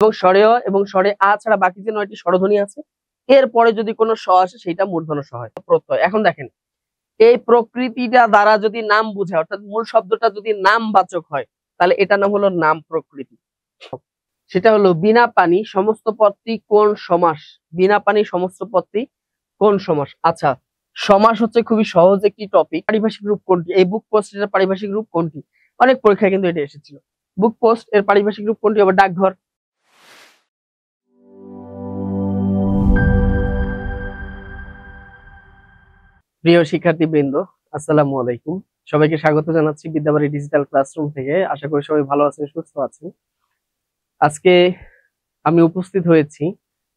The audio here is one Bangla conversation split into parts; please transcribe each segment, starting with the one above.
এবং স্বরেয় এবং স্বরে আ ছাড়া বাকি যে ৯টি স্বরধ্বনি আছে এরপরে যদি কোনো স আসে সেটা মূর্ধন্য স হয় প্রত্যয়। এখন দেখেন এই প্রকৃতিটা দ্বারা যদি নাম বোঝায় অর্থাৎ মূল শব্দটা যদি নামবাচক হয় তাহলে এটার নাম হলো নাম প্রকৃতি। সেটা হলো বিনা পানি সমস্ত পদটি কোন সমাস? বিনা পানি সমস্ত পদটি কোন সমাস? আচ্ছা, সমাস হচ্ছে খুবই সহজ একটি টপিক। পারিভাষিক রূপ কোনটি? এই বুক পোস্ট এর পারিভাষিক রূপ কোনটি? অনেক পরীক্ষায় কিন্তু এটা এসেছিল। বুক পোস্ট এর পারিভাষিক রূপ কোনটি? আবার ডাকঘর। প্রিয় শিক্ষার্থীবৃন্দ, আসসালামু আলাইকুম। সবাইকে স্বাগত জানাচ্ছি বিদ্যাবাড়ি ডিজিটাল ক্লাসরুম থেকে। আশা করি সবাই ভালো আছেন, সুস্থ আছেন। আজকে আমি উপস্থিত হয়েছি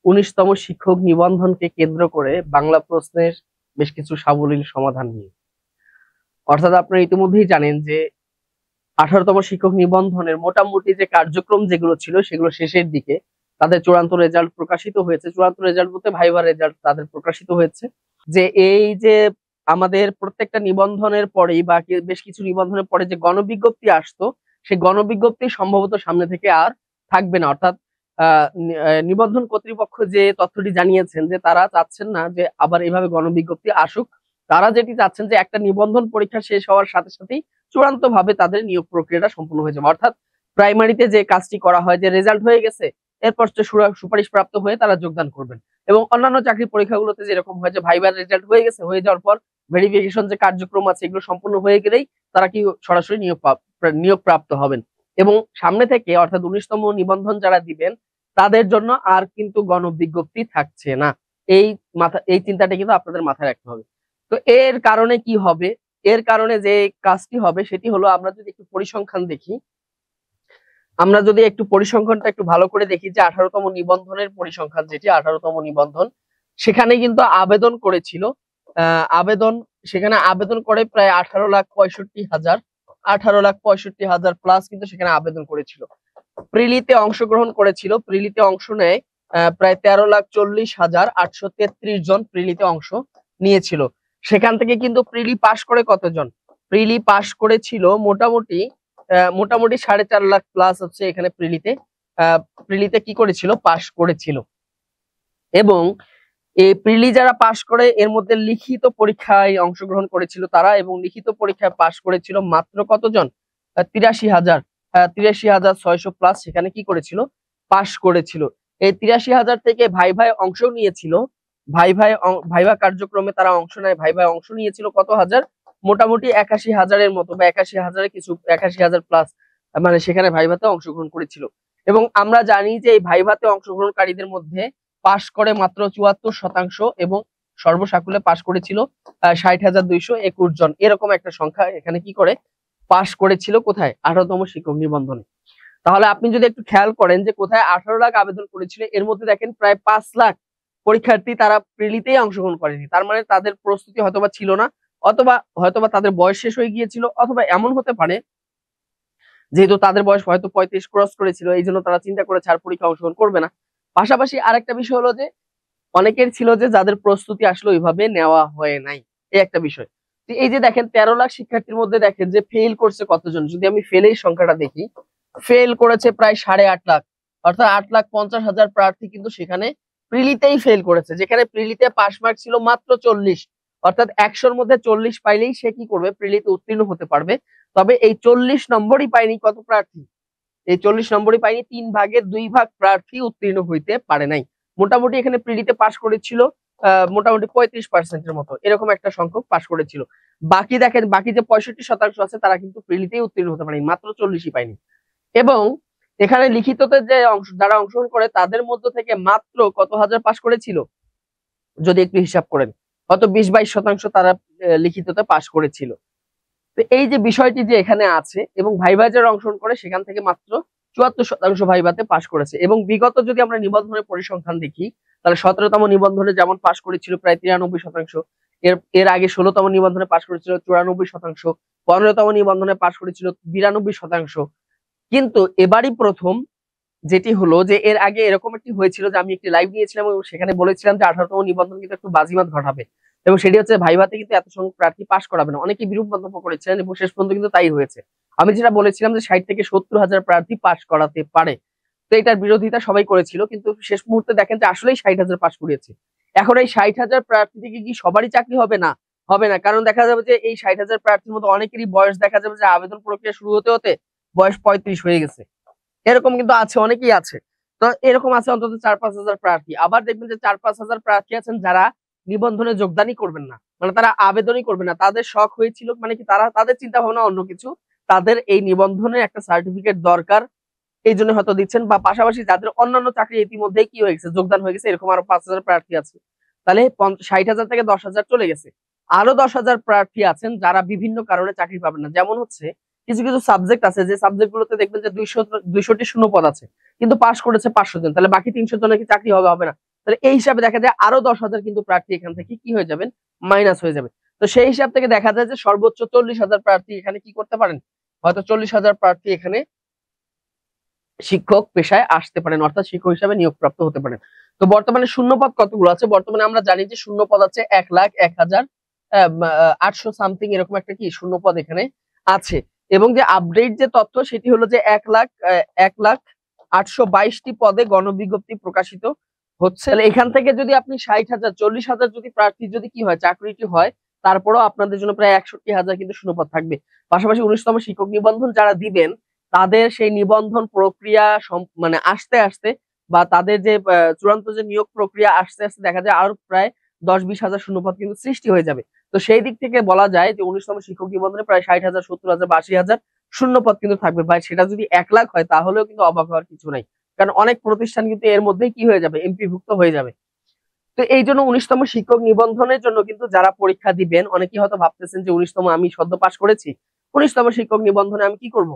১৯তম শিক্ষক নিবন্ধনকে কেন্দ্র করে বাংলা প্রশ্নের বেশ কিছু সাবলীল সমাধান নিয়ে। অর্থাৎ আপনারা ইতিমধ্যেই জানেন যে ১৮তম শিক্ষক নিবন্ধনের মোটামুটি যে কার্যক্রম যেগুলো ছিল সেগুলো শেষের দিকে তাদের চূড়ান্ত রেজাল্ট প্রকাশিত হয়েছে। চূড়ান্ত রেজাল্ট বলতে ভাইভা রেজাল্ট তাদের প্রকাশিত হয়েছে। যে এই যে আমাদের প্রত্যেকটা নিবন্ধনের পরেই বা বেশ কিছু নিবন্ধনের পরে যে গণবিজ্ঞপ্তি আসতো সেই গণবিজ্ঞপ্তি সম্ভবত সামনে থেকে আর থাকবে না। অর্থাৎ নিবন্ধন কর্তৃপক্ষ যে তথ্যটি জানিয়েছেন যে তারা চাচ্ছেন না যে আবার এভাবে গণবিজ্ঞপ্তি আসুক। তারা যেটি চাচ্ছেন যে একটা নিবন্ধন পরীক্ষা শেষ হওয়ার সাথে সাথেই চূড়ান্ত ভাবে তাদের নিয়োগ প্রক্রিয়াটা সম্পূর্ণ হয়ে যাবে। অর্থাৎ প্রাইমারিতে যে কাজটি করা হয় যে রেজাল্ট হয়ে গেছে এরপর সুপারিশ প্রাপ্ত হয়ে তারা যোগদান করবেন। এবং অন্যান্য চাকরি পরীক্ষাগুলোতে যেরকম হয় যে ভাইবার রেজাল্ট হয়ে গেছে, হয়ে যাওয়ার পর ভেরিফিকেশন যে কার্যক্রম আছে এগুলো সম্পূর্ণ হয়ে গেলেই তারা কি সরাসরি নিয়োগ প্রাপ্ত হবেন। এবং সামনে থেকে অর্থাৎ ১৯তম নিবন্ধন যারা দিবেন তাদের জন্য আর কিন্তু গণবিজ্ঞপ্তি থাকছে না। এই চিন্তাটা কিন্তু আপনাদের মাথায় রাখতে হবে। তো এর কারণে কি হবে? এর কারণে যে কাজটি হবে সেটি হলো আমরা যদি একটু পরিসংখ্যান দেখি, আমরা যদি একটু পরিসংখ্যানটা একটু ভালো করে দেখি যে ১৮তম নিবন্ধনের পরিসংখ্যান যেটি ১৮তম নিবন্ধন সেখানে কিন্তু আবেদন করেছিল সেখানে আবেদন করে প্রায় ১৮,৬৫,০০০ ১৮,৬৫,০০০ প্লাস কিন্তু সেখানে আবেদন করেছিল। প্রিলিতে অংশগ্রহণ করেছিল, প্রিলিতে অংশ নেয় প্রায় ১৩,৪০,৮৩৩ জন প্রিলিতে অংশ নিয়েছিল। সেখান থেকে কিন্তু প্রিলি পাশ করে কতজন? প্রিলি পাশ করেছিল মোটামুটি ৪.৫ লাখ প্লাস হচ্ছে এখানে প্রিলিতে কি করেছিল? পাশ করেছিল। এবং এই প্রিলি যারা পাশ করে এর মধ্যে লিখিত পরীক্ষায় অংশগ্রহণ করেছিল তারা, এবং লিখিত পরীক্ষায় পাশ করেছিল মাত্র কতজন? ৮৩,৬০০ প্লাস সেখানে কি করেছিল? পাশ করেছিল। এই ৮৩,০০০ থেকে ভাইভায় অংশ নিয়েছিল, ভাইভা কার্যক্রমে তারা অংশ নেয়। ভাইভায় অংশ নিয়েছিল কত হাজার? মোটামুটি ৮১,০০০-এর মতো বা ৮১,০০০ কিছু ৮১,০০০ প্লাস মানে সেখানে ভাইভাতে অংশগ্রহণ করেছিল। এবং আমরা জানি যে এই ভাইভাতে অংশগ্রহণকারীদের মধ্যে পাশ করে মাত্র ৭৪% এবং সর্বসাকুল্যে পাশ করেছিল ৬০,২২১ জন। এরকম একটা সংখ্যা এখানে কি করে পাশ করেছিল কোথায়? ১৮তম শিক্ষক নিবন্ধনে। তাহলে আপনি যদি একটু খেয়াল করেন যে কোথায় ১৮ লাখ আবেদন করেছিল, এর মধ্যে দেখেন প্রায় ৫ লাখ পরীক্ষার্থী তারা প্রিলিতেই অংশগ্রহণ করেনি। তার মানে তাদের প্রস্তুতি হয়তোবা ছিল না, হয়তোবা তাদের বয়স শেষ হয়ে গিয়েছিল, অথবা এমন হতে পারে যেহেতু তাদের বয়স হয়তো ৩৫ ক্রস করেছিল এই জন্য তারা চিন্তা করেছে আর পরীক্ষা অংশগ্রহণ করবে না। পাশাপাশি আরেকটা বিষয় হলো যে অনেকের ছিল যে যাদের প্রস্তুতি আসলে ওইভাবে নেওয়া হয় নাই, এই একটা বিষয়। তো এই যে দেখেন ১৩ লাখ শিক্ষার্থীর মধ্যে দেখেন যে ফেল করছে কতজন? যদি আমি ফেলের সংখ্যাটা দেখি, ফেল করেছে প্রায় ৮.৫ লাখ, অর্থাৎ ৮,৫০,০০০ প্রার্থী কিন্তু সেখানে প্রিলিতেই ফেল করেছে, যেখানে প্রিলিতে পাস মার্ক ছিল মাত্র ৪০। অর্থাৎ ১০০-র মধ্যে ৪০ পাইলেই সে কি করবে? প্রিলিতে উত্তীর্ণ হতে পারবে। তবে এই ৪০ নম্বরই পায়নি কত প্রার্থী? এই ৪০ নম্বরই পায়নি ৩ ভাগের ২ ভাগ প্রার্থী উত্তীর্ণ হইতে পারে নাই। মোটামুটি এখানে প্রিলিতে পাস করেছিল মোটামুটি ৩৫% মতো, এরকম একটা সংখ্যক পাস করেছিল। বাকি দেখেন বাকি যে ৬৫% আছে তারা কিন্তু প্রিলিতেই উত্তীর্ণ হতে পারেনি, মাত্র ৪০ই পায়নি। এবং এখানে লিখিততে যে যারা অংশগ্রহণ করে তাদের মধ্য থেকে মাত্র কত হাজার পাস করেছিল? যদি একটু হিসাব করেন হয়তো ২০-২২% তারা লিখিততে পাস করেছিল। তো এই যে বিষয়টি যে এখানে আছে, এবং ভাইভা যারা অংশগ্রহণ করে সেখান থেকে মাত্র ৭৪% ভাইভাতে পাস করেছে। এবং বিগত যদি আমরা নিবন্ধনের পরিসংখ্যান দেখি তাহলে ১৭তম নিবন্ধনে যেমন পাস করেছিল প্রায় ৯৩%, এর আগে ১৬তম নিবন্ধনে পাস করেছিল ৯৪%, ১৫তম নিবন্ধনে পাস করেছিল ৯২%। কিন্তু এবারই প্রথম যেটি হলো যে এর আগে এরকম একটি হয়েছিল যে আমি একটি লাইভ নিয়েছিলাম এবং সেখানে বলেছিলাম যে ১৮তম নিবন্ধন কিন্তু একটু বাজিমাত ঘটাবে, এবং সেটি হচ্ছে ভাইভাতে কিন্তু এত সংখ্যক প্রার্থী পাস করাবে না। অনেকেই বিরূপ মন্তব্য করেছিলেন এবং শেষ পর্যন্ত কিন্তু তাই হয়েছে। আমি যেটা বলেছিলাম যে ৬০ থেকে ৭০,০০০ প্রার্থী পাস করাতে পারে। তো এটার বিরোধিতা সবাই করেছিল, কিন্তু শেষ মুহূর্তে দেখেন যে আসলেই 60,000 পাশ করিয়েছে। এখন এই 60,000 প্রার্থী থেকে কি সবারই চাকরি হবে? না, হবে না। কারণ দেখা যাবে যে এই 60,000 প্রার্থীর মধ্যে অনেকেরই বয়স দেখা যাবে যে আবেদন প্রক্রিয়া শুরু হতে হতে বয়স 35 হয়ে গেছে। এরকম কিন্তু আছে, অনেকেই আছে। তো এরকম আছে অন্তত 4-5 হাজার প্রার্থী। আবার দেখবেন যে 4-5 হাজার প্রার্থী আছেন যারা নিবন্ধনে যোগদানই করবেন না, মানে তারা আবেদনই করবে না। তাদের শখ হয়েছিল, মানে কি তারা তাদের চিন্তা ভাবনা অন্য কিছু, তাদের এই নিবন্ধনের একটা সার্টিফিকেট দরকার, এই জন্য হয়তো দিচ্ছেন। বা পাশাপাশি যাদের অন্যান্য চাকরি ইতিমধ্যেই কি হয়ে গেছে, যোগদান হয়ে গেছে, এরকম আরো 5,000 প্রার্থী আছে। তাহলে 60,000 থেকে 10,000 চলে গেছে। আরো 10,000 প্রার্থী আছেন যারা বিভিন্ন কারণে চাকরি পাবেন না। যেমন হচ্ছে কিছু কিছু সাবজেক্ট আছে, যে সাবজেক্ট গুলোতে দেখবেন যে 200টি শূন্যপদ আছে, কিন্তু পাশ করেছে 500 জন, তাহলে বাকি 300 জনের কি চাকরি হবে? হবে না। তাহলে এই হিসাবে দেখা যায় আরো 10,000 কিন্তু প্রার্থী এখান থেকে কি হয়ে যাবেন, মাইনাস হয়ে যাবে। তো সেই হিসাব থেকে দেখা যায় যে সর্বোচ্চ 40,000 প্রার্থী এখানে কি করতে পারেন, হয়তো 40,000 প্রার্থী এখানে শিক্ষক পেশায় আসতে পারেন, অর্থাৎ শিক্ষক হিসাবে নিয়োগপ্রাপ্ত হতে পারেন। তো বর্তমানে শূন্যপদ কতগুলো আছে? বর্তমানে আমরা জানি যে শূন্যপদ আছে 1,01,800 সামথিং, এরকম একটা কি শূন্যপদ এখানে আছে। এবং যে আপডেট যে তথ্য সেটি হলো যে 1,0822টি পদে গণবিজ্ঞপ্তি প্রকাশিত হচ্ছে। তাহলে এখান থেকে যদি আপনি 60,000 40,000 যদি প্রার্থী যদি কি হয়, চাকরিটি হয়, তারপরেও আপনাদের জন্য প্রায় 61,000 কিন্তু শূন্যপদ থাকবে। পাশাপাশি 19তম শিক্ষক নিবন্ধন যারা দিবেন তাদের সেই নিবন্ধন প্রক্রিয়া মানে আসতে আসতে, বা তাদের যে চূড়ান্ত যে নিয়োগ প্রক্রিয়া আসতে আসতে দেখা যায় আরো প্রায় 10-20 হাজার শূন্যপদ কিন্তু সৃষ্টি হয়ে যাবে। তো সেই দিক থেকে বলা যায় যে 19তম শিক্ষক নিবন্ধনে প্রায় 60,000, 70,000 বা 80,000 শূন্যপদ কিন্তু থাকবে। ভাই সেটা যদি 1 লাখ হয় তাহলেও কিন্তু অবাক হওয়ার কিছু নাই, কারণ অনেক প্রতিষ্ঠান কিন্তু এর মধ্যেই কি হয়ে যাবে, এমপিভুক্ত হয়ে যাবে। তো এই জন্য 19তম শিক্ষক নিবন্ধনের জন্য কিন্তু যারা পরীক্ষা দিবেন, অনেকেই হয়তো ভাবতেছেন যে 19তম আমি সদ্য পাশ করেছি, 19তম শিক্ষক নিবন্ধনে আমি কি করব,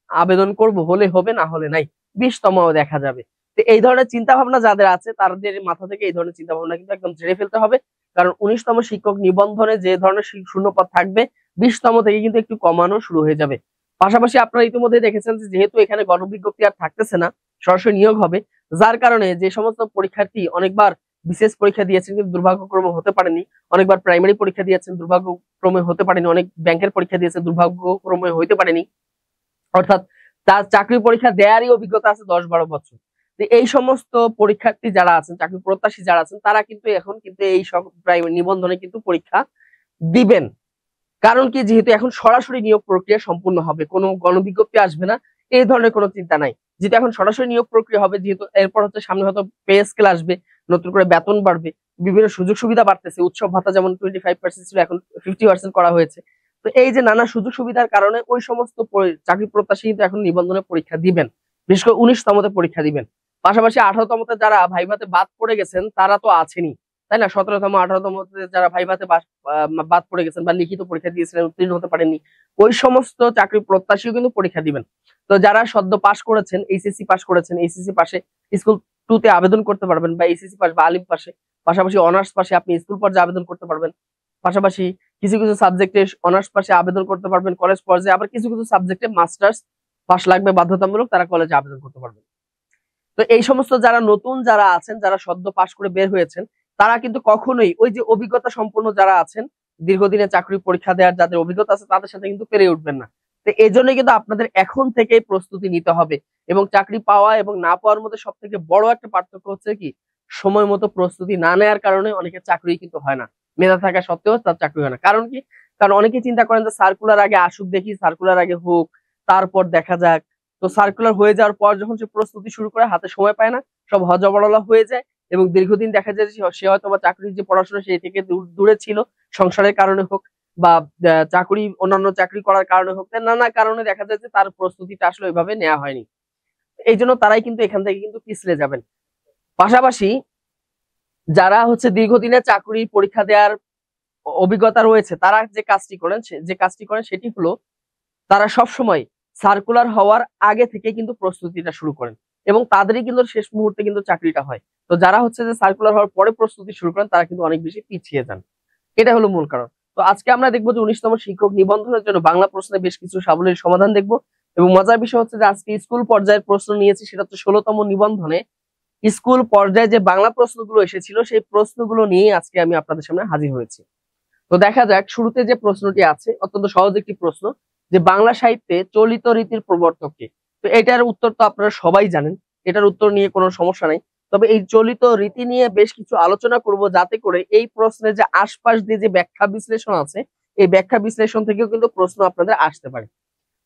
আবেদন করব, হলে হবে না হলে নাই, 20তমও দেখা যাবে। তো এই ধরনের চিন্তা ভাবনা যাদের আছে তাদের মাথা থেকে এই ধরনের চিন্তা ভাবনা কিন্তু একদম ঝেড়ে ফেলতে হবে। কারণ 19তম শিক্ষক নিবন্ধনে যে ধরনের শূন্যপদ থাকবে, 20তম থেকে কিন্তু একটু কমানো শুরু হয়ে যাবে। পাশাপাশি আপনারা ইতিমধ্যে দেখেছেন যে যেহেতু এখানে গণবিজ্ঞপ্তি আর থাকতেছে না, সরাসরি নিয়োগ হবে, যার কারণে যে সমস্ত পরীক্ষার্থী অনেকবার বিশেষ পরীক্ষা দিয়েছেন কিন্তু দুর্ভাগ্যক্রমে হতে পারেনি, অনেকবার প্রাইমারি পরীক্ষা দিয়েছেন দুর্ভাগ্যক্রমে হতে পারেনি, অনেক ব্যাংকের পরীক্ষা দিয়েছে দুর্ভাগ্যক্রমে হইতে পারেনি, অর্থাৎ তার চাকরি পরীক্ষা দেয়ারই অভিজ্ঞতা আছে 10-12 বছর। তো এই সমস্ত পরীক্ষার্থী যারা আছেন, চাকরি প্রত্যাশী যারা আছেন, তারা কিন্তু এখন কিন্তু এই সব প্রাইমারি নিবন্ধনে কিন্তু পরীক্ষা দিবেন। কারণ কি, যেহেতু এখন সরাসরি নিয়োগ প্রক্রিয়া সম্পূর্ণ হবে, কোনো গণবিজ্ঞপ্তি আসবে না, এই ধরনের কোনো চিন্তা নাই। যেহেতু এখন সরাসরি নিয়োগ প্রক্রিয়া হবে, যেহেতু এরপর হচ্ছে সামনে হয়তো পে স্কেল আসবে, নতুন করে বেতন বাড়বে, বিভিন্ন সুযোগ সুবিধা বাড়তেছে, উৎসব ভাতা যেমন 25% ছিল এখন 50% করা হয়েছে। তো এই যে নানা সুযোগ সুবিধার কারণে ওই সমস্ত চাকরি প্রত্যাশী কিন্তু এখন নিবন্ধনের পরীক্ষা দিবেন, বিশেষ করে 19তমতে পরীক্ষা দিবেন। পাশাপাশি 18তমতে যারা ভাইভাতে বাদ পড়ে গেছেন তারা তো আছেনই, তাই না? 17তম 18তম যারা ভাইভাতে বাদ পড়ে গেছেন বা লিখিত পরীক্ষা দিয়েছিলেন, উত্তীর্ণ হতে পারেননি, ওই সমস্ত চাকরি প্রত্যাশীও কিন্তু পরীক্ষা দিবেন। তো যারা সদ্য পাস করেছেন, এইচএসসি পাস করেছেন, এইচএসসি পাশে স্কুল 2 তে আবেদন করতে পারবেন, বা এইচএসসি পাস বা আলিম পাশে, পাশাপাশি অনার্স পাশে আপনি স্কুল পর্যায়ে আবেদন করতে পারবেন। পাশাপাশি কিছু কিছু সাবজেক্টে অনার্স পাশে আবেদন করতে পারবেন কলেজ পর্যায়ে, আবার কিছু কিছু সাবজেক্টে মাস্টার্স পাস লাগবে বাধ্যতামূলক, তারা কলেজে আবেদন করতে পারবেন। তো এই সমস্ত যারা নতুন যারা আছেন, যারা সদ্য পাশ করে বের হয়েছেন, তারা কিন্তু কখনোই ওই যে অভিজ্ঞতা সম্পন্ন যারা আছেন, দীর্ঘদিনের চাকরি পরীক্ষা দেওয়ার যাদের অভিজ্ঞতা আছে, তাদের সাথে কিন্তু পেরে উঠবেন না। তো এই জন্যই কিন্তু আপনাদের এখন থেকেই প্রস্তুতি নিতে হবে। এবং চাকরি পাওয়া এবং না পাওয়ার মধ্যে সব থেকে বড় একটা পার্থক্য হচ্ছে কি, সময় মতো প্রস্তুতি না নেওয়ার কারণে অনেকের চাকরি কিন্তু হয় না, মেধা থাকা সত্ত্বেও তার চাকরি হয় না। কারণ কি, কারণ অনেকে চিন্তা করেন যে সার্কুলার আগে আসুক, দেখি সার্কুলার আগে হোক, তারপর দেখা যাক। তো সার্কুলার হয়ে যাওয়ার পর যখন সে প্রস্তুতি শুরু করে, হাতে সময় পায় না, সব হজবরলা হয়ে যায়, এবং দীর্ঘদিন দেখা যায় যে সে হয়তো বা চাকরির যে পড়াশোনা সেই থেকে দূরে ছিল, সংসারের কারণে হোক বা চাকরি অন্যান্য চাকরি করার কারণে হোক, নানা কারণে দেখা যায় যে তার প্রস্তুতিটা আসলে ওইভাবে নেওয়া হয়নি। এই জন্য তারাই কিন্তু এখান থেকে কিন্তু পিছলে যাবেন। পাশাপাশি যারা হচ্ছে দীর্ঘদিনের চাকরি পরীক্ষা দেওয়ার অভিজ্ঞতা রয়েছে, তারা যে কাজটি করেন সেটি হলো তারা সবসময় সার্কুলার হওয়ার আগে থেকে কিন্তু প্রস্তুতিটা শুরু করেন, এবং তাদেরই কিন্তু শেষ মুহূর্তে কিন্তু চাকরিটা হয়। তো যারা হচ্ছে যে সার্কুলার হওয়ার পরে প্রস্তুতি শুরু করেন, তারা কিন্তু অনেক বেশি পিছিয়ে যান। এটা হলো মূল কারণ। তো আজকে আমরা দেখবো যে 19তম শিক্ষক নিবন্ধনের জন্য বাংলা প্রশ্নে বেশ কিছু সাবলীল সমাধান দেখবো। এবং মজার বিষয় হচ্ছে যে আজকে স্কুল পর্যায়ের প্রশ্ন নিয়েছি, সেটা হচ্ছে 16তম নিবন্ধনে স্কুল পর্যায়ে যে বাংলা প্রশ্নগুলো এসেছিল, সেই প্রশ্নগুলো নিয়ে আজকে আমি আপনাদের সামনে হাজির হয়েছি। তো দেখা যাক, শুরুতে যে প্রশ্নটি আছে অত্যন্ত সহজ একটি প্রশ্ন, যে বাংলা সাহিত্যে চলিত রীতির প্রবর্তক কে? তো এটার উত্তর তো আপনারা সবাই জানেন, এটার উত্তর নিয়ে কোনো সমস্যা নাই। তবে এই চলিত রীতি নিয়ে বেশ কিছু আলোচনা করব, যাতে করে এই প্রশ্নের যে আশপাশ দিয়ে যে ব্যাখ্যা বিশ্লেষণ আছে, এই ব্যাখ্যা বিশ্লেষণ থেকেও কিন্তু প্রশ্ন আপনাদের আসতে পারে।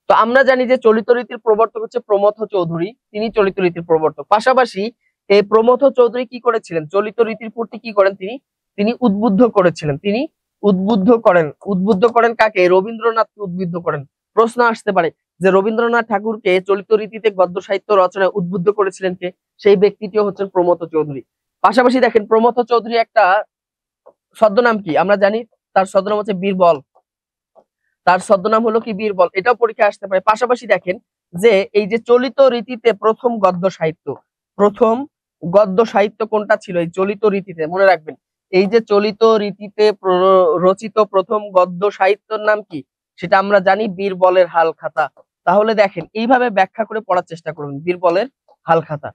তো আমরা জানি যে চলিত রীতির প্রবর্তক হচ্ছে প্রমথ চৌধুরী, তিনি চলিত রীতির প্রবর্তক। পাশাপাশি এই প্রমথ চৌধুরী কি করেছিলেন, চলিত রীতির প্রতি কি করেন, তিনি উদ্বুদ্ধ করেছিলেন। তিনি উদ্বুদ্ধ করেন কাকে? রবীন্দ্রনাথকে উদ্বুদ্ধ করেন। প্রশ্ন আসতে পারে যে রবীন্দ্রনাথ ঠাকুরকে চলিত রীতিতে গদ্য সাহিত্য রচনায় উদ্বুদ্ধ করেছিলেন কে? সেই ব্যক্তিটিও হচ্ছেন প্রমথ চৌধুরী। পাশাপাশি দেখেন প্রমথ চৌধুরী একটা ছদ্মনাম কি আমরা জানি, তার ছদ্মনাম হচ্ছে বীরবল। তার ছদ্মনাম হলো কি? বীরবল। এটাও পরীক্ষা আসতে পারে। পাশাপাশি দেখেন যে এই যে চলিত রীতিতে প্রথম গদ্য সাহিত্য কোনটা ছিল এই চলিত রীতিতে? মনে রাখবেন, এই যে চলিত রীতিতে রচিত প্রথম গদ্য সাহিত্যের নাম কি? সেটা আমরা জানি বীরবলের হালখাতা। তাহলে দেখেন এইভাবে ব্যাখ্যা করে পড়ার চেষ্টা করবেন, বীরবলের হালখাতা।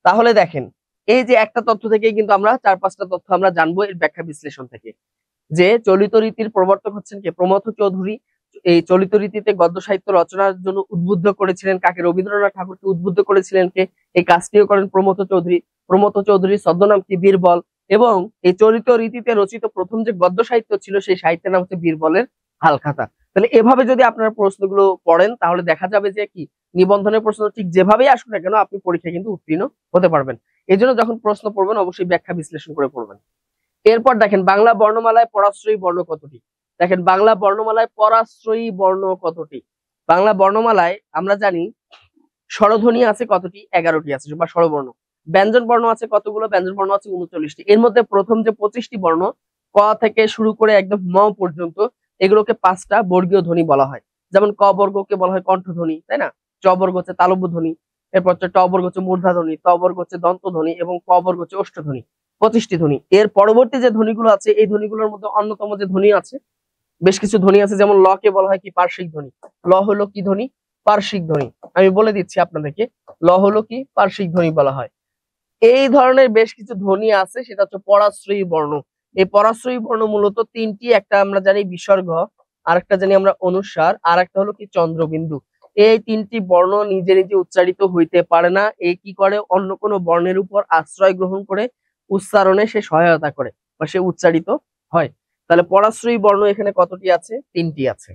তাহলে দেখেন এই যে একটা তথ্য থেকে কিন্তু আমরা 4-5টা তথ্য আমরা জানবো এর ব্যাখ্যা বিশ্লেষণ থেকে, যে চলিত রীতির প্রবর্তক হচ্ছেন কে? প্রমথ চৌধুরী। এই চলিত রীতিতে গদ্য সাহিত্য রচনার জন্য উদ্বুদ্ধ করেছিলেন কাকে? রবীন্দ্রনাথ ঠাকুরকে উদ্বুদ্ধ করেছিলেন কে? এই কাজটিও করেন প্রমথ চৌধুরী। প্রমথ চৌধুরীর ছদ্মনাম কি? বীরবল। এবং এই চলিত রীতিতে রচিত প্রথম যে গদ্য সাহিত্য ছিল সেই সাহিত্যের নাম হচ্ছে বীরবলের হালখাতা। তাহলে এভাবে যদি আপনারা প্রশ্নগুলো পড়েন তাহলে দেখা যাবে যে কি নিবন্ধনের প্রশ্ন ঠিক যেভাবেই আসুক না কেন আপনি পরীক্ষায় কিন্তু উত্তীর্ণ হতে পারবেন। এই জন্য যখন প্রশ্ন পড়বেন অবশ্যই ব্যাখ্যা বিশ্লেষণ করে পড়বেন। এরপর দেখেন বাংলা বর্ণমালায় পরাশ্রয়ী বর্ণ কতটি? দেখেন বাংলা বর্ণমালায় পরাশ্রয়ী বর্ণ কতটি? বাংলা বর্ণমালায় আমরা জানি স্বরধ্বনি আছে কতটি? 11টি আছে বা স্বরবর্ণ। ব্যঞ্জন বর্ণ আছে কতগুলো? ব্যঞ্জন বর্ণ আছে 39টি। এর মধ্যে প্রথম যে 25টি বর্ণ ক থেকে শুরু করে একদম ম পর্যন্ত, এগুলোকে 5টা বর্গীয় ধ্বনি বলা হয়। যেমন ক বর্গকে বলা হয় কণ্ঠধ্বনি, তাই না? চ বর্গ হচ্ছে তালব্য ধ্বনি, এরপর হচ্ছে ট বর্গ হচ্ছে মূর্ধাধ্বনি, ত বর্গ হচ্ছে দন্তধ্বনি এবং প বর্গ হচ্ছে ওষ্ঠধ্বনি। 25টি ধ্বনি। এর পরবর্তী যে ধ্বনিগুলো আছে এই ধ্বনিগুলোর মধ্যে অন্যতম যে ধ্বনি আছে, বেশ কিছু ধ্বনি আছে, যেমন ল কে বলা হয় কি? পার্শ্বিক ধ্বনি। ল হলো কি ধ্বনি? পার্শ্বিক ধ্বনি। আমি বলে দিচ্ছি আপনাদেরকে, ল হলো কি? পার্শ্বিক ধ্বনি বলা হয়। এই ধরনের বেশ কিছু ধ্বনি আছে, সেটা হচ্ছে পরাশ্রয়ী বর্ণ। এই পরাশ্রয়ী বর্ণ মূলত 3টি, একটা আমরা জানি বিসর্গ, আরেকটা জানি আমরা অনুস্বার, আর একটা হলো কি? চন্দ্রবিন্দু। এই 3টি বর্ণ নিজে নিজে উচ্চারিত হইতে পারে না, এই কি করে? অন্য কোনো বর্ণের উপর আশ্রয় গ্রহণ করে উচ্চারণে সে সহায়তা করে বা সে উচ্চারিত হয়। তাহলে পরাশ্রয়ী বর্ণ এখানে কতটি আছে? 3টি আছে।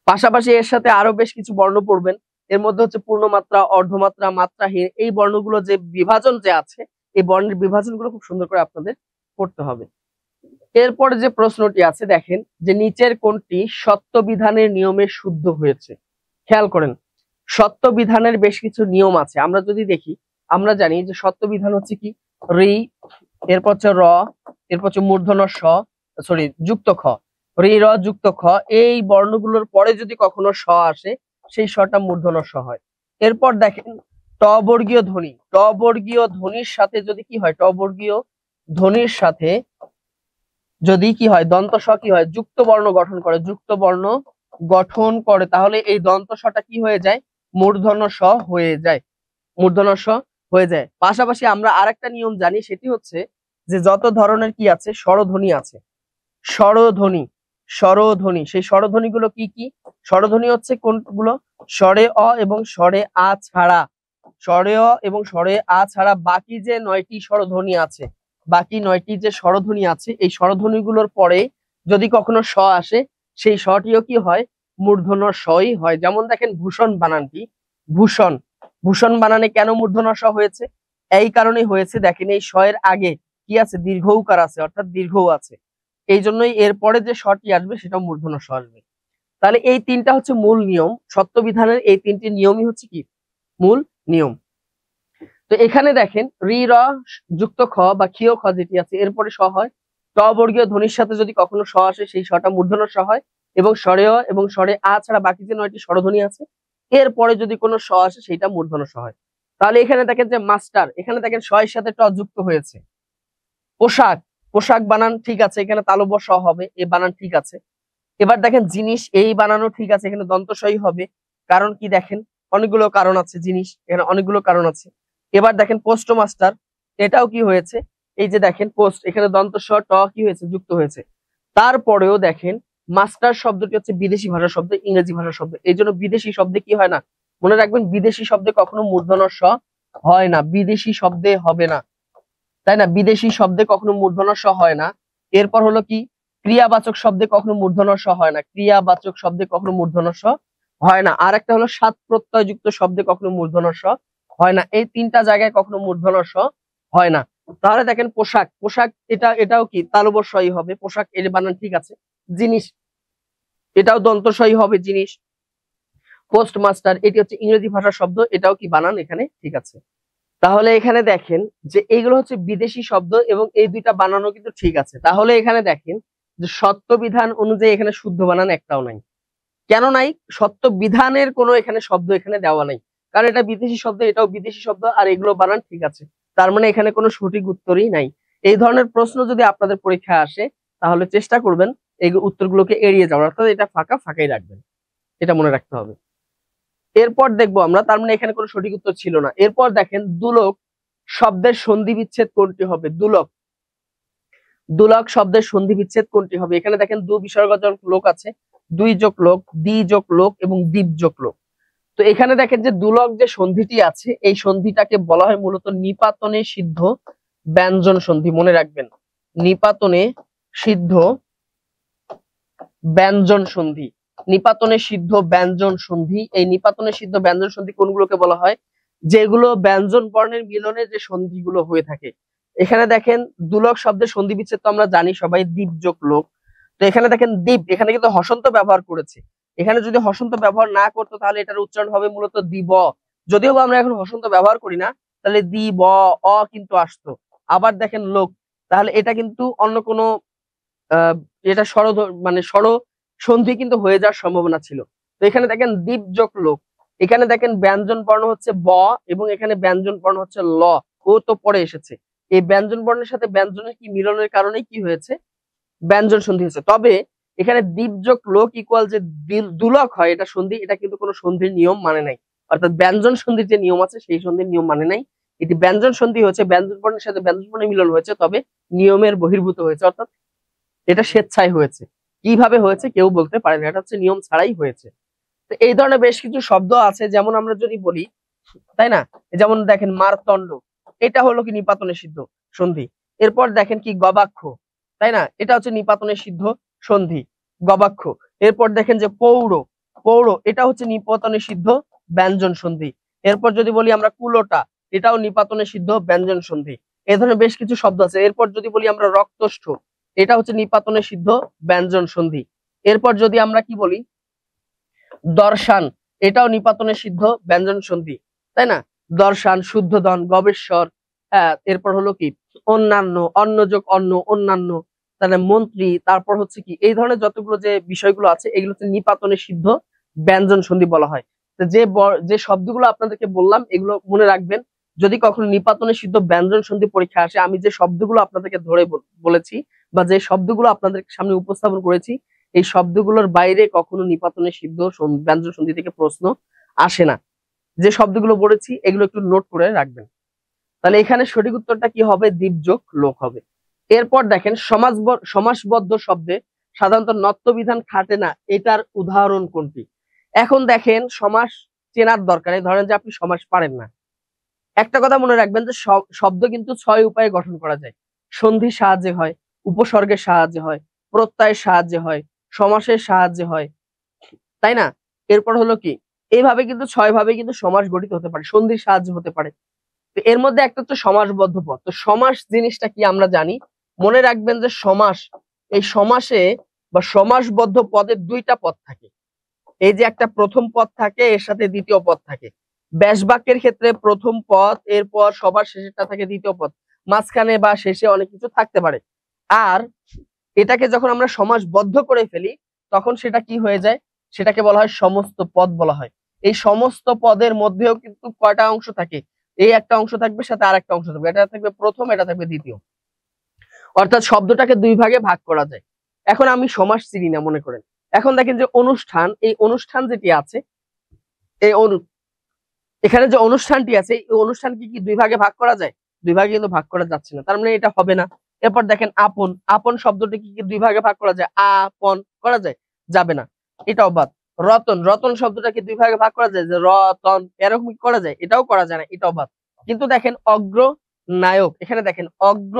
পাশাপাশি এর সাথে আরো বেশ কিছু বর্ণ পড়বেন। এর মধ্যে হচ্ছে পূর্ণমাত্রা, অর্ধমাত্রা, মাত্রাহীন। এই বর্ণগুলো যে বিভাজন যে আছে, এই বর্ণের বিভাজনগুলো খুব সুন্দর করে আপনাদের পড়তে হবে। এরপরে যে প্রশ্নটি আছে দেখেন, যে নিচের কোনটি সত্য বিধানের নিয়মে শুদ্ধ হয়েছে? খেয়াল করেন, সত্য বিধানের বেশ কিছু নিয়ম আছে। আমরা যদি দেখি, আমরা জানি যে সত্য বিধান হচ্ছে কি? রি, এরপর হচ্ছে র, এরপর হচ্ছে মূর্ধন্য স, সরি যুক্ত খ। রি, র, যুক্ত খ, এই বর্ণগুলোর পরে যদি কখনো স আসে সেই সটা মূর্ধন্য স হয়। এরপর দেখেন ট বর্গীয় ধ্বনি, ট বর্গীয় ধ্বনির সাথে যদি কি হয়? ট বর্গীয় ধ্বনির সাথে যদি কি হয়? দন্ত স কি হয়? যুক্ত বর্ণ গঠন করে, যুক্ত বর্ণ গঠন করে, তাহলে এই দন্ত সটা কি হয়ে যায়? মূর্ধন্য স হয়ে যায়, মূর্ধন্য স হয়ে যায়। পাশাপাশি আমরা আরেকটা নিয়ম জানি, সেটি হচ্ছে যে যত ধরনের কি আছে? স্বরধ্বনি আছে, স্বরধ্বনি, স্বরধ্বনি। সেই স্বরধ্বনি গুলো কি কি? স্বরধ্বনি হচ্ছে কোনগুলো? স্বরে অ এবং স্বরে আ ছাড়া, স্বরে অ এবং স্বরে আ ছাড়া বাকি যে 9টি স্বরধ্বনি আছে, বাকি 9টি যে স্বরধ্বনি আছে, এই স্বরধ্বনি গুলোর পরে যদি কখনো স আসে সেই সটিও কি হয়? মূর্ধন্য সই হয়। যেমন দেখেন ভূষণ বানানটি, ভূষণ, ভূষণ বানানে কেন মূর্ধন্য স হয়েছে? এই কারণেই হয়েছে, দেখেন এই স এর আগে কি আছে? দীর্ঘ উকার আছে, অর্থাৎ দীর্ঘ আছে। এই জন্যই এরপরে যে স্বরটি আসবে সেটা মূর্ধন্য স আসবে। তাহলে এই 3টা হচ্ছে মূল নিয়ম। সত্য বিধানের এই 3টি নিয়মই হচ্ছে কি? মূল নিয়ম। তো এখানে দেখেন রি, র, যুক্ত খ বা ক্ষীয় খ যেটি আছে এরপরে স হয়। ট বর্গীয় ধ্বনির সাথে যদি কখনো স আসে সেই সটা মূর্ধন্য স হয়, এবং স্বরে অ এবং স্বরে আ ছাড়া বাকি যে 9টি স্বরধ্বনি আছে এরপরে যদি কোনো স আসে সেটা মূর্ধন্য স হয়। তাহলে এখানে দেখেন যে মাস্টার, এখানে দেখেন স এর সাথে ট যুক্ত হয়েছে। পোশাক, পোশাক বানান ঠিক আছে, এখানে তালব্য স হবে, এই বানান ঠিক আছে। এবার দেখেন জিনিস, এই বানানো ঠিক আছে, এখানে দন্তস্বই হবে। কারণ কি? দেখেন অনেকগুলো কারণ আছে, জিনিস এখানে অনেকগুলো কারণ আছে। এবার দেখেন পোস্ট মাস্টার, এটাও কি হয়েছে? এই যে দেখেন পোস্ট, এখানে দন্তস্ব ট কি হয়েছে? যুক্ত হয়েছে। তারপরেও দেখেন মাস্টার শব্দটি হচ্ছে বিদেশি ভাষা শব্দ, ইংরেজি ভাষা শব্দ, এই জন্য বিদেশি শব্দে কি হয় না? মনে রাখবেন, বিদেশি শব্দে কখনো মূর্ধন্য স হয় না, বিদেশি শব্দে হবে না, তাই না? বিদেশি শব্দে কখনো মূর্ধন্য স হয় না। এরপর হলো কি, ক্রিয়াবাচক শব্দে কখনো মূর্ধন্য স হয় না, ক্রিয়াবাচক শব্দে কখনো মূর্ধন্য স হয় না। আর একটা হলো সাত প্রত্যয় যুক্ত শব্দে কখনো মূর্ধন্য স হয় না। এই তিনটা জায়গায় কখনো মূর্ধন্য স হয় না। তাহলে দেখেন পোশাক, পোশাক এটাও কি তালবস্যই হবে, পোশাক এর বানান ঠিক আছে। জিনিস, এটাও দন্তস্বই হবে, জিনিস। পোস্টমাস্টার, এটি হচ্ছে ইংরেজি ভাষার শব্দ, এটাও কি বানান এখানে ঠিক আছে। তাহলে এখানে দেখেন যে এইগুলো হচ্ছে বিদেশি শব্দ এবং এই দুইটা বানানো কিন্তু ঠিক আছে। তাহলে এখানে দেখেন যে সত্য বিধান অনুযায়ী এখানে শুদ্ধ বানান একটাও নাই। কেন নাই? সত্য বিধানের কোনো এখানে শব্দ এখানে দেওয়া নাই, কারণ এটা বিদেশি শব্দ, এটাও বিদেশি শব্দ, আর এগুলো বানান ঠিক আছে। তার মানে এখানে কোনো সঠিক উত্তরই নাই। এই ধরনের প্রশ্ন যদি আপনাদের পরীক্ষায় আসে তাহলে চেষ্টা করবেন এই উত্তরগুলোকে এড়িয়ে যাওয়ার, অর্থাৎ এটা ফাঁকা ফাঁকাই রাখবেন, এটা মনে রাখতে হবে। এরপর দেখবো আমরা, তার মানে এখানে কোনো সঠিক উত্তর ছিল না। এরপর দেখেন দুলোক শব্দের সন্ধি বিচ্ছেদ কোনটি হবে? দুলোক, দুলোক শব্দের সন্ধি বিচ্ছেদ কোনটি হবে? এখানে দেখেন দু বিসর্গজনক লোক আছে, দুই যোগ লোক, দ্বি যোগ লোক এবং দ্বীপ যোগ লোক। তো এখানে দেখেন যে দুলোক যে সন্ধিটি আছে এই সন্ধিটাকে বলা হয় মূলত নিপাতনে সিদ্ধ ব্যঞ্জন সন্ধি, মনে রাখবেন, নিপাতনে সিদ্ধ ব্যঞ্জন সন্ধি, নিপাতনে সিদ্ধ ব্যঞ্জন সন্ধি। এই নিপাতনে সিদ্ধ ব্যঞ্জন সন্ধি কোনগুলোকে বলা হয়? যেগুলো ব্যঞ্জন বর্ণের মিলনে যে সন্ধিগুলো হয়ে থাকে। এখানে দেখেন দুলোক শব্দের সন্ধি বিচ্ছেদ তো আমরা জানি সবাই, দ্বীপ যোগ লোক। তো এখানে দেখেন দ্বীপ, এখানে কিন্তু হসন্ত ব্যবহার করেছে। এখানে যদি হসন্ত ব্যবহার না করতো তাহলে এটার উচ্চারণ হবে মূলত দিব, যদিও আমরা এখন হসন্ত ব্যবহার করি না, তাহলে দিব অ কিন্তু আসতো। আবার দেখেন লোক, তাহলে এটা কিন্তু অন্য কোনো এটা মানে সন্ধি কিন্তু হয়ে যাওয়ার সম্ভাবনা ছিল। তো এখানে দেখেন দ্বীপ যোগ লোক, এখানে দেখেন ব্যঞ্জন বর্ণ হচ্ছে ব এবং এখানে ব্যঞ্জন বর্ণ হচ্ছে ল, ও তো পরে এসেছে। এই ব্যঞ্জন বর্ণের সাথে ব্যঞ্জনের কি মিলনের কারণে কি হয়েছে? ব্যঞ্জন সন্ধি হয়েছে। তবে এখানে দ্বীপ যোগ লোক ইকুয়াল যে দুলক হয় এটা সন্ধি, এটা কিন্তু কোনো সন্ধির নিয়ম মানে নাই, অর্থাৎ ব্যঞ্জন সন্ধির যে নিয়ম আছে সেই সন্ধির নিয়ম মানে নাই। এটি ব্যঞ্জন সন্ধি হচ্ছে, ব্যঞ্জন বর্ণের সাথে ব্যঞ্জন বর্ণের মিলন হয়েছে, তবে নিয়মের বহির্ভূত হয়েছে, অর্থাৎ এটা স্বেচ্ছায় হয়েছে। কিভাবে হয়েছে কেউ বলতে পারে না, এটা হচ্ছে নিয়ম ছাড়াই হয়েছে। তো এই ধরনের বেশ কিছু শব্দ আছে, যেমন আমরা যদি বলি, তাই না, যেমন দেখেন মারতণ্ড, এটা হলো কি নিপাতনে সিদ্ধ সন্ধি। এরপর দেখেন কি গবাক্ষ, তাই না, এটা হচ্ছে নিপাতনে সিদ্ধ সন্ধি, গবাক্ষ। এরপর দেখেন যে পৌর, পৌর এটা হচ্ছে নিপাতনে সিদ্ধ ব্যঞ্জন সন্ধি। এরপর যদি বলি আমরা কুলোটা, এটাও নিপাতনে সিদ্ধ ব্যঞ্জন সন্ধি। এই ধরনের বেশ কিছু শব্দ আছে। এরপর যদি বলি আমরা রক্তষ্ঠ, এটা হচ্ছে নিপাতনে সিদ্ধ ব্যঞ্জন সন্ধি। এরপর যদি আমরা কি বলি দর্শান, এটাও নিপাতনে সিদ্ধ ব্যঞ্জন সন্ধি, তাই না, দর্শান, শুদ্ধোধন, গবেশ্বর। হ্যাঁ, এরপর হলো কি অন্যান্য, অন্য যোগ অন্য, অন্যান্য, তাহলে মন্ত্রী, তারপর হচ্ছে কি এই ধরনের যতগুলো যে বিষয়গুলো আছে এগুলো হচ্ছে নিপাতনে সিদ্ধ ব্যঞ্জন সন্ধি বলা হয়। তো যে শব্দগুলো আপনাদেরকে বললাম এগুলো মনে রাখবেন। যদি কখনো নিপাতনে সিদ্ধ ব্যঞ্জন সন্ধি পরীক্ষা আসে, আমি যে শব্দগুলো আপনাদেরকে ধরে বলেছি বা যে শব্দগুলো আপনাদের সামনে উপস্থাপন করেছি, এই শব্দগুলোর বাইরে কখনো নিপাতনে সিদ্ধ ব্যঞ্জন সন্ধি থেকে প্রশ্ন আসে না। যে শব্দগুলো বলেছি এগুলো একটু নোট করে রাখবেন। তাহলে এখানে সঠিক উত্তরটা কি হবে? দ্বীপ যোগ লোক হবে। এরপর দেখেন সমাসবদ্ধ শব্দে সাধারণত নত্ব বিধান খাটে না, এটার উদাহরণ কোনটি? এখন দেখেন সমাস চেনার দরকার। ধরেন যে আপনি সমাস পারেন না, একটা কথা মনে রাখবেন যে শব্দ কিন্তু 6 উপায়ে গঠন করা যায়। সন্ধির সাহায্যে হয়, উপসর্গের সাহায্যে হয়, প্রত্যয়ের সাহায্যে হয়, সমাসের সাহায্যে হয়, তাই না? এরপর হলো কি এইভাবে কিন্তু 6 ভাবে কিন্তু সমাস গঠিত হতে পারে, সন্ধির সাহায্যে হতে পারে। তো এর মধ্যে একটা হচ্ছে সমাসবদ্ধ পদ। তো সমাস জিনিসটা কি আমরা জানি, মনে রাখবেন যে সমাস, এই সমাসে বা সমাসবদ্ধ পদের দুইটা পদ থাকে। এই যে একটা প্রথম পদ থাকে, এর সাথে দ্বিতীয় পদ থাকে। ব্যাস বাক্যের ক্ষেত্রে প্রথম পদ, এরপর সবার শেষেরটা থাকে দ্বিতীয় পদ, মাঝখানে বা শেষে অনেক কিছু থাকতে পারে। আর এটাকে যখন আমরা সমাসবদ্ধ করে ফেলি তখন সেটা কি হয়ে যায়? সেটাকে বলা হয় সমস্ত পদ বলা হয়। এই সমস্ত পদের মধ্যেও কিন্তু কয়টা অংশ থাকে? এই একটা অংশ থাকবে, সাথে আর একটা অংশ থাকবে, এটা থাকবে প্রথম, এটা থাকবে দ্বিতীয়, অর্থাৎ শব্দটাকে দুই ভাগে ভাগ করা যায়। এখন আমি সমাস চিনি না মনে করেন, এখন দেখেন যে অনুষ্ঠান, এই অনুষ্ঠান যেটি আছে, এই এখানে যে অনুষ্ঠানটি আছে এই অনুষ্ঠানকে কি দুই ভাগে ভাগ করা যায়? দুই ভাগে কিন্তু ভাগ করা যাচ্ছে না, তার মানে এটা হবে না। এরপর দেখেন আপন, আপন শব্দটি কি দুই ভাগে ভাগ করা যায়? আপন করা যায়? যাবে না, এটাও বাদ। রতন, রতন শব্দটাকে দুই ভাগে ভাগ করা যায়? যে রতন, এরকম করা যায়? এটাও করা যায় না, এটাও বাদ। কিন্তু দেখেন অগ্র নায়ক, এখানে দেখেন অগ্র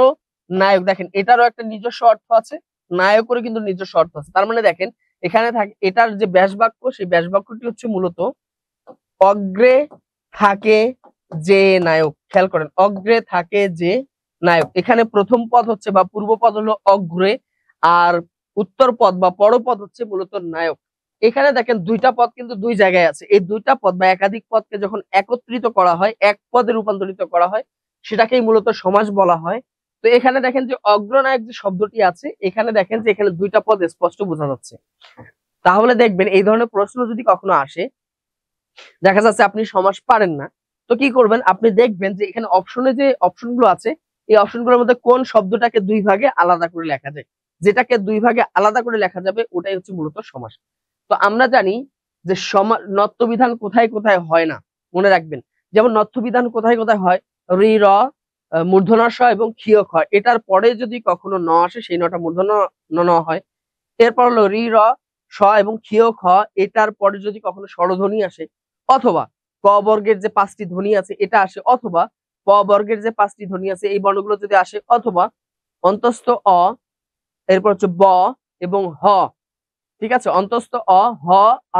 নায়ক, দেখেন এটারও একটা নিজস্ব অর্থ আছে, নায়কেরও কিন্তু নিজস্ব অর্থ আছে। তার মানে দেখেন এখানে থাকে এটার যে ব্যাস বাক্য, সেই ব্যাস বাক্যটি হচ্ছে মূলত অগ্রে থাকে যে নায়ক। খেয়াল করেন, অগ্রে থাকে যে নায়ক, এখানে প্রথম পদ হচ্ছে বা পূর্ব পদ হলো অগ্রে, আর উত্তর পদ বা পরপদ হচ্ছে মূলত নায়ক। এখানে দেখেন দুইটা পদ কিন্তু দুই জায়গায় আছে, এই দুইটা পদ বা একাধিক পদকে যখন একত্রিত করা হয়, এক পদে রূপান্তরিত করা হয়, সেটাকেই মূলত সমাস বলা হয়। তো এখানে দেখেন যে অগ্রনায়ক যে শব্দটি আছে, এখানে দেখেন যে এখানে দুইটা পদ স্পষ্ট বোঝা যাচ্ছে। তাহলে দেখবেন এই ধরনের প্রশ্ন যদি কখনো আসে, দেখা যাচ্ছে আপনি সমাস পারেন না, তো কি করবেন, আপনি দেখবেন যে এখানে অপশনে যে অপশনগুলো আছে, এই অপশনগুলোর মধ্যে কোন শব্দটাকে দুই ভাগে আলাদা করে লেখা যায়, যেটাকে দুই ভাগে আলাদা করে লেখা যাবে ওটাই হচ্ছে মূলত সমাস। তো আমরা জানি যে নত্যবিধান কোথায় কোথায় হয় না, মনে রাখবেন। যেমন নত্যবিধান কোথায় কোথায় হয়, রি র মূর্ধন্য ষ এবং ক্ষীয় খ, এটার পরে যদি কখনো ন আসে, সেই নটা মূর্ধন্য ন হয়। এরপর হলো রি র স এবং ক্ষীয় খ, এটার পরে যদি কখনো স্বরধ্বনি আসে, অথবা ক বর্গের যে 5টি ধ্বনি আছে এটা আসে, অথবা প বর্গের যে 5টি ধ্বনি আছে এই বর্ণগুলো যদি আসে, অথবা অন্তস্থ অ, এরপর হচ্ছে ব এবং হ, ঠিক আছে, অন্তস্থ অ, হ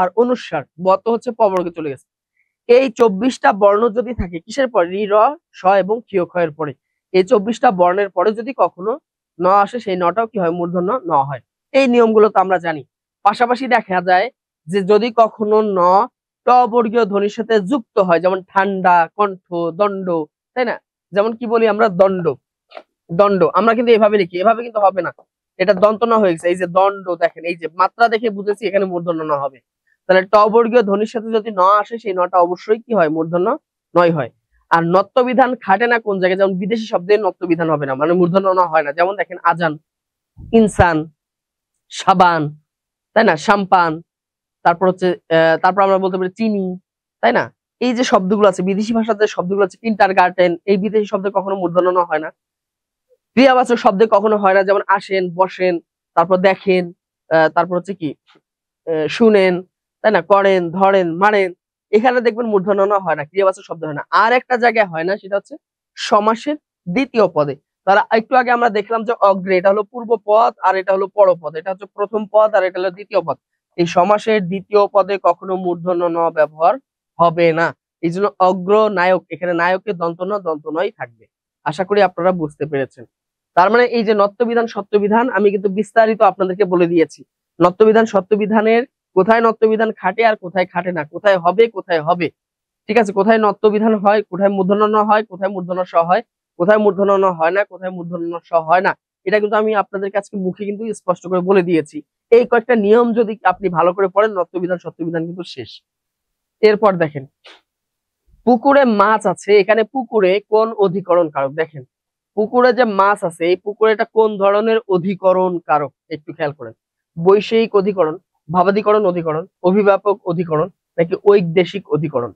আর অনুস্বার, ব তো হচ্ছে প বর্গে চলে গেছে। এই 24টা বর্ণ যদি থাকে কিসের পর, রি র স এবং ক্ষীয় খ এর পরে, এই 24টা বর্ণের পরে যদি কখনো ন আসে, সেই নটাও কি হয়, মূর্ধন্য ন হয়। এই নিয়মগুলো তো আমরা জানি। পাশাপাশি দেখা যায় যে যদি কখনো ন ট বর্গীয় ধ্বনির সাথে যুক্ত হয়, যেমন ঠান্ডা, কণ্ঠ, দণ্ড, তাই না, যেমন কি বলি আমরা দণ্ড, দণ্ড আমরা কিন্তু এভাবে লিখি, এভাবে কিন্তু হবে না, এটা দন্ত ন হয়ে গেছে। এই যে দণ্ড, দেখেন এই যে মাত্রা দেখে বুঝেছি এখানে মূর্ধন্য ন হবে। তাহলে ট বর্গীয় ধ্বনির সাথে যদি ন আসে, সেই নটা অবশ্যই কি হয়, মূর্ধন্য নয় হয়। আর নত্যবিধান খাটে না কোন জায়গায়, যেমন বিদেশি শব্দের নত্যবিধান হবে না, মানে মূর্ধন্য ন হয় না। যেমন দেখেন আজান, ইনসান, সাবান, তাই না, সাম্পান, তারপর হচ্ছে তারপর আমরা বলতে পারি চিনি, তাই না। এই যে শব্দগুলো আছে, বিদেশি ভাষার যে শব্দগুলো আছে, কিন্টার গার্টেন, এই বিদেশি শব্দে কখনো মূর্ধন্য ন হয় না। ক্রিয়াবাচক শব্দে কখনো হয় না, যেমন আসেন, বসেন, তারপর দেখেন, তারপর হচ্ছে কি শুনেন, তাই না, করেন, ধরেন, মারেন, এখানে দেখবেন মূর্ধন্য ন হয় না, ক্রিয়াবাচক শব্দ হয় না। আর একটা জায়গায় হয় না, সেটা হচ্ছে সমাসের দ্বিতীয় পদে। তাহলে একটু আগে আমরা দেখলাম যে অগ্রে, এটা হলো পূর্ব পদ আর এটা হলো পরপদ, এটা হচ্ছে প্রথম পদ আর এটা হলো দ্বিতীয় পদ। এই সমাসের দ্বিতীয় পদে কখনো মূর্ধন্য ন ব্যবহার হবে না। এই জন্য অগ্র নায়ক, এখানে নায়কের দন্ত ন দন্ত নয় থাকবে। আশা করি আপনারা বুঝতে পেরেছেন। তার মানে এই যে নত্যবিধান সত্যবিধান আমি কিন্তু বিস্তারিত আপনাদেরকে বলে দিয়েছি। নত্যবিধান সত্যবিধানের কোথায় নত্যবিধান খাটে আর কোথায় খাটে না, কোথায় হবে কোথায় হবে, ঠিক আছে, কোথায় নত্যবিধান হয়, কোথায় মূর্ধন্য ন হয়, কোথায় মূর্ধন্য স হয়, কোথায় মূর্ধন্য ন হয় না, কোথায় মূর্ধন্য স হয় না, এটা কিন্তু আমি আপনাদের কাছে মুখে কিন্তু স্পষ্ট করে বলে দিয়েছি। এই কয়েকটা নিয়ম যদি আপনি ভালো করে পড়েন, নত্যবিধান সত্যবিধান কিন্তু শেষ। এরপর দেখেন পুকুরে মাছ আছে, এখানে পুকুরে কোন অধিকরণ কারক, দেখেন পুকুরে যে মাছ আছে, এই পুকুরে এটা কোন ধরনের অধিকরণ কারক, একটু খেয়াল করেন। বৈষয়িক অধিকরণ, ভাবাধিকরণ অধিকরণ, অভিব্যাপক অধিকরণ, নাকি ঐদেশিক অধিকরণ।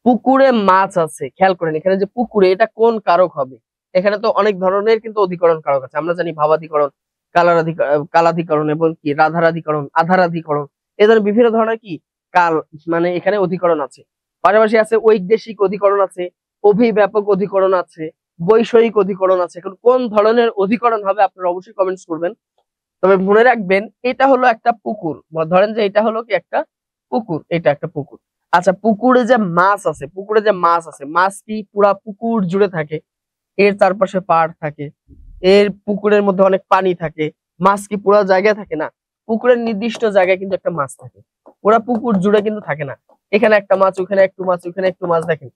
পুকুরে মাছ আছে, খেয়াল করেন এখানে যে পুকুরে, এটা কোন কারক হবে। এখানে তো অনেক ধরনের কিন্তু অধিকরণ কারক আছে, আমরা জানি ভাবাধিকরণ, কালাধিকরণ এবং কি রাধারাধিকরণ, আধারাধিকরণ, এই ধরনের বিভিন্ন ধরনের কি কাল, মানে এখানে অধিকরণ আছে। পাশাপাশি আছে ঐদেশিক অধিকরণ আছে, অভিব্যাপক অধিকরণ আছে, বৈষয়িক অধিকরণ আছে। এখন কোন ধরনের অধিকরণ হবে আপনারা অবশ্যই কমেন্টস করবেন। তবে মনে রাখবেন এটা হলো একটা পুকুর, ধরেন যে এটা হলো কি একটা পুকুর, এটা একটা পুকুর। আচ্ছা, পুকুরে যে মাছ আছে, পুকুরে যে মাছ আছে, মাছ কি পুরা পুকুর জুড়ে থাকে, এর চারপাশে পাড় থাকে, এর পুকুরের মধ্যে অনেক পানি থাকে, মাছ কি পুরো জায়গায় থাকে না, পুকুরের নির্দিষ্ট জায়গায় কিন্তু একটা মাছ থাকে, পুরা পুকুর জুড়ে কিন্তু থাকে না। এখানে একটা মাছ, ওখানে একটু মাছ, ওখানে একটু মাছ, দেখেন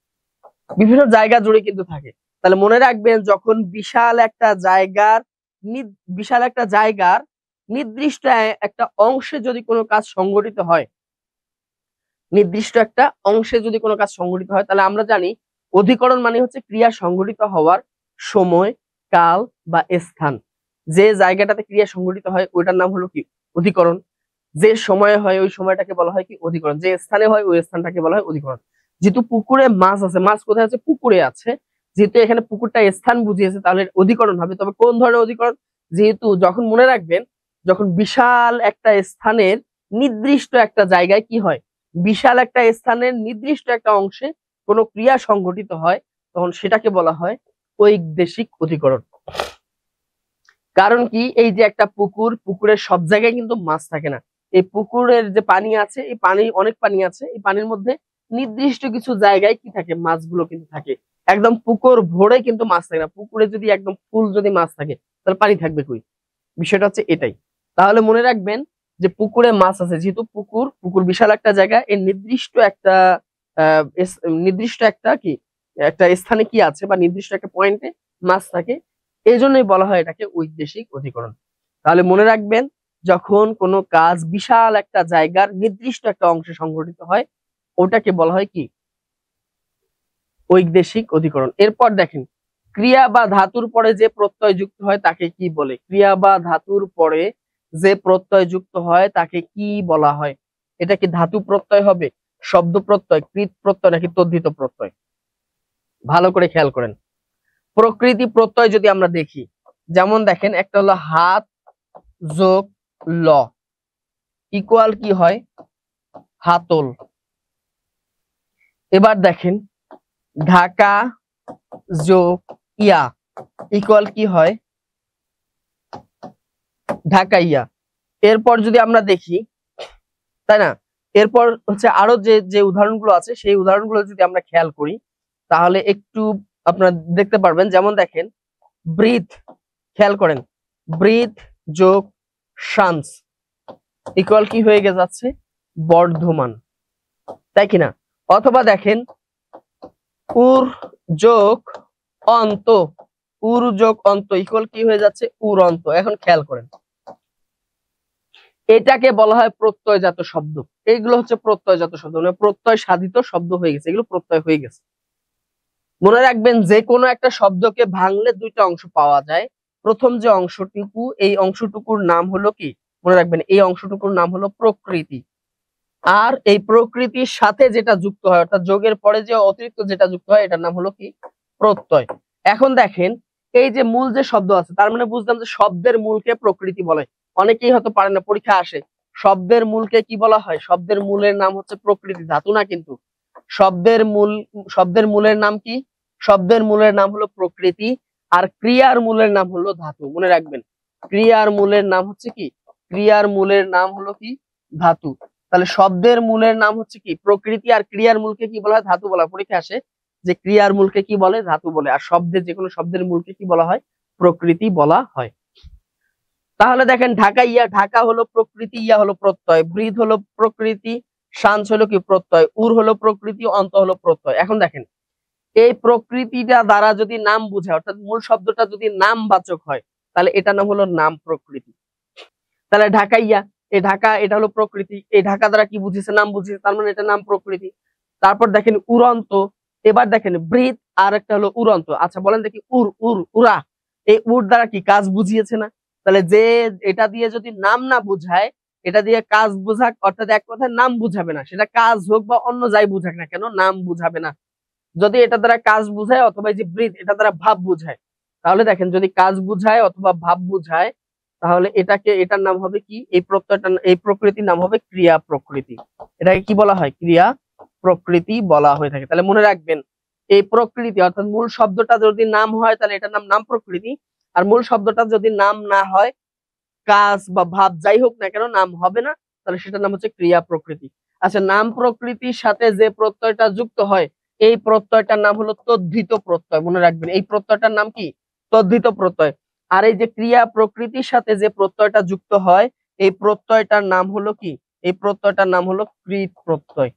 বিভিন্ন জায়গা জুড়ে কিন্তু থাকে। তাহলে মনে রাখবেন, যখন বিশাল একটা জায়গার নির্দিষ্ট একটা অংশে যদি কোনো কাজ সংগঠিত হয়, নির্দিষ্ট একটা অংশে যদি কোনো কাজ সংগঠিত হয়, তাহলে আমরা জানি অধিকরণ মানে হচ্ছে ক্রিয়া সংগঠিত হওয়ার সময়, কাল বা স্থান। যে জায়গাটাতে ক্রিয়া সংগঠিত হয় ওইটার নাম হলো কি, অধিকরণ। যে সময়ে হয় ওই সময়টাকে বলা হয় কি, অধিকরণ। যে স্থানে হয় ওই স্থানটাকে বলা হয় অধিকরণ। যেহেতু পুকুরে মাছ আছে, মাছ কোথায় আছে, পুকুরে আছে, যেহেতু এখানে পুকুরটা স্থান বুঝিয়েছে, তাহলে অধিকরণ হবে। তবে কোন ধরনের অধিকরণ, যেহেতু যখন মনে রাখবেন, যখন বিশাল একটা স্থানের নির্দিষ্ট একটা জায়গায় কি হয়, বিশাল একটা স্থানের নির্দিষ্ট একটা অংশে কোনো ক্রিয়া সংঘটিত হয়, তখন সেটাকে বলা হয় ঐদেশিক অধিকরণ। কারণ কি, এই যে একটা পুকুর, পুকুরের সব জায়গায় কিন্তু মাছ থাকে না। এই পুকুরের যে পানি আছে, এই পানি অনেক পানি আছে, এই পানির মধ্যে নির্দিষ্ট কিছু জায়গায় কি থাকে, মাছগুলো কিন্তু থাকে। একদম পুকুর ভরে কিন্তু মাছ থাকে না। পুকুরে যদি একদম ফুল যদি মাছ থাকে তাহলে পানি থাকবে কই? বিষয়টা হচ্ছে এটাই। তাহলে মনে রাখবেন যে পুকুরে মাছ আছে, যেহেতু পুকুর পুকুর বিশাল একটা জায়গা, এর নির্দিষ্ট একটা কি একটা স্থানে কি আছে বা নির্দিষ্ট একটা পয়েন্টে মাছ থাকে, এই জন্যই বলা হয় এটাকে ঐদেশিক অধিকরণ। তাহলে মনে রাখবেন, যখন কোনো কাজ বিশাল একটা জায়গার নির্দিষ্ট একটা অংশে সংঘটিত হয়, ওটাকে বলা হয় কি, ঐদেশিক অধিকরণ। এরপর দেখেন, ক্রিয়া বা ধাতুর পরে যে প্রত্যয় যুক্ত হয় তাকে কি বলে? ক্রিয়া বা ধাতুর পরে যে প্রত্যয় যুক্ত হয় তাকে কি বলা হয়? এটা কি ধাতু প্রত্যয় হবে, শব্দ প্রত্যয়, কৃত প্রত্যয় নাকি তদ্ধিত প্রত্যয়? ভালো করে খেয়াল করেন। প্রকৃতি প্রত্যয় যদি আমরা দেখি, যেমন দেখেন একটা হলো হাত যোগ ল ইকুয়াল কি হয়? হাতল। এবার দেখেন ঢাকা যোগ ইয়া ইকুয়াল কি হয়? ঢাকাইয়া। এরপর যদি আমরা দেখি, তাই না, এরপর হচ্ছে আরো যে যে উদাহরণগুলো আছে সেই উদাহরণগুলো যদি আমরা খেয়াল করি তাহলে একটু আপনারা দেখতে পারবেন। যেমন দেখেন ব্রিথ, খেয়াল করেন, ব্রিথ যোগ শান্স ইকুয়াল কি হয়ে যাচ্ছে? বর্ধমান, তাই কিনা? অথবা দেখেন উর যোগ অন্ত, উর যোগ অন্ত ইকুয়াল কি হয়ে যাচ্ছে? উড়ন্ত। এখন খেয়াল করেন, এটাকে বলা হয় প্রত্যয়জাত শব্দ। এইগুলো হচ্ছে প্রত্যয়জাত শব্দ, মানে প্রত্যয় সাধিত শব্দ হয়ে গেছে, এগুলো প্রত্যয় হয়ে গেছে। মনে রাখবেন, যে কোনো একটা শব্দকে ভাঙলে দুইটা অংশ পাওয়া যায়। প্রথম যে অংশটুকু, এই অংশটুকুর নাম হলো কি? মনে রাখবেন, এই অংশটুকুর নাম হলো প্রকৃতি। আর এই প্রকৃতির সাথে যেটা যুক্ত হয়, অর্থাৎ যোগের পরে যে অতিরিক্ত যেটা যুক্ত হয়, এটার নাম হলো কি? প্রত্যয়। এখন দেখেন, এই যে মূল যে শব্দ আছে, তার মানে বুঝলাম যে শব্দের মূলকে প্রকৃতি বলে। অনেকেই হয়তো পারে না, পরীক্ষা আসে শব্দের মূলকে কি বলা হয়? শব্দের মূলের নাম হচ্ছে প্রকৃতি, ধাতু না কিন্তু। শব্দের মূলের নাম কি? শব্দের মূলের নাম হলো প্রকৃতি। আর ক্রিয়ার মূলের নাম হলো ধাতু। মনে রাখবেন, ক্রিয়ার মূলের নাম হচ্ছে কি? ক্রিয়ার মূলের নাম হলো কি? ধাতু। তাহলে শব্দের মূলের নাম হচ্ছে কি? প্রকৃতি। আর ক্রিয়ার মূলকে কি বলা হয়? ধাতু বলা হয়। পরীক্ষা আসে যে ক্রিয়ার মূলকে কি বলে? ধাতু বলে। আর শব্দের যে কোনো শব্দের মূলকে কি বলা হয়? প্রকৃতি বলা হয়। তাহলে দেখেন ঢাকা ইয়া, ঢাকা হলো প্রকৃতি, ইয়া হলো প্রত্যয়, ব্রিথ হলো প্রকৃতি, শান্স হলো কি? প্রত্যয়, উর হলো প্রকৃতি, অন্ত হলো প্রত্যয়। এখন দেখেন, এই প্রকৃতিটা দ্বারা যদি নাম বোঝায়, অর্থাৎ মূল শব্দটা যদি নামবাচক হয়, তাহলে এটা নাম হলো নাম প্রকৃতি। তাহলে ঢাকাইয়া, এই ঢাকা এটা হলো প্রকৃতি, এই ঢাকা দ্বারা কি বুঝিয়েছে? নাম বুঝিয়েছে, তার মানে এটা নাম প্রকৃতি। তারপর দেখেন উড়ন্ত। এবার দেখেন ব্রিথ আর একটা হলো উড়ন্ত। আচ্ছা বলেন দেখি, উর উর উড়া, এই উর দ্বারা কি কাজ বুঝিয়েছে না? তাহলে যে এটা দিয়ে যদি নাম না বুঝায়, এটা দিয়ে কাজ বুঝাক, অর্থাৎ এক কথায় নাম বুঝাবে না, সেটা কাজ হোক বা অন্য যাই বুঝাক না কেন, নাম বুঝাবে না। যদি এটা দ্বারা কাজ বুঝায় অথবা এই যে ব্রিথ এটা দ্বারা ভাব বুঝায়, তাহলে দেখেন যদি কাজ বুঝায় অথবা ভাব বুঝায়, তাহলে এটার নাম হবে কি? এই প্রত্যয়টা, এই প্রকৃতির নাম হবে ক্রিয়া প্রকৃতি। এটাকে কি বলা হয়? ক্রিয়া প্রকৃতি বলা হয়ে থাকে। তাহলে মনে রাখবেন, এই প্রকৃতি অর্থাৎ মূল শব্দটা যদি নাম হয় তাহলে এটার নাম নাম প্রকৃতি। আর মূল শব্দটা যদি নাম না হয়, কাজ বা ভাব যাই হোক না কেন, নাম হবে না, তাহলে সেটার নাম হচ্ছে ক্রিয়া প্রকৃতি। আচ্ছা, নাম প্রকৃতির সাথে যে প্রত্যয়টা যুক্ত হয়, এই প্রত্যয়টার নাম হলো তদ্ধিত প্রত্যয়। মনে রাখবেন, এই প্রত্যয়টার নাম কি? তদ্ধিত প্রত্যয়। আর এই যে ক্রিয়া প্রকৃতির সাথে যে প্রত্যয়টা যুক্ত হয়, এই প্রত্যয়টার নাম হলো কি? এই প্রত্যয়টার নাম হলো কৃত প্রত্যয়।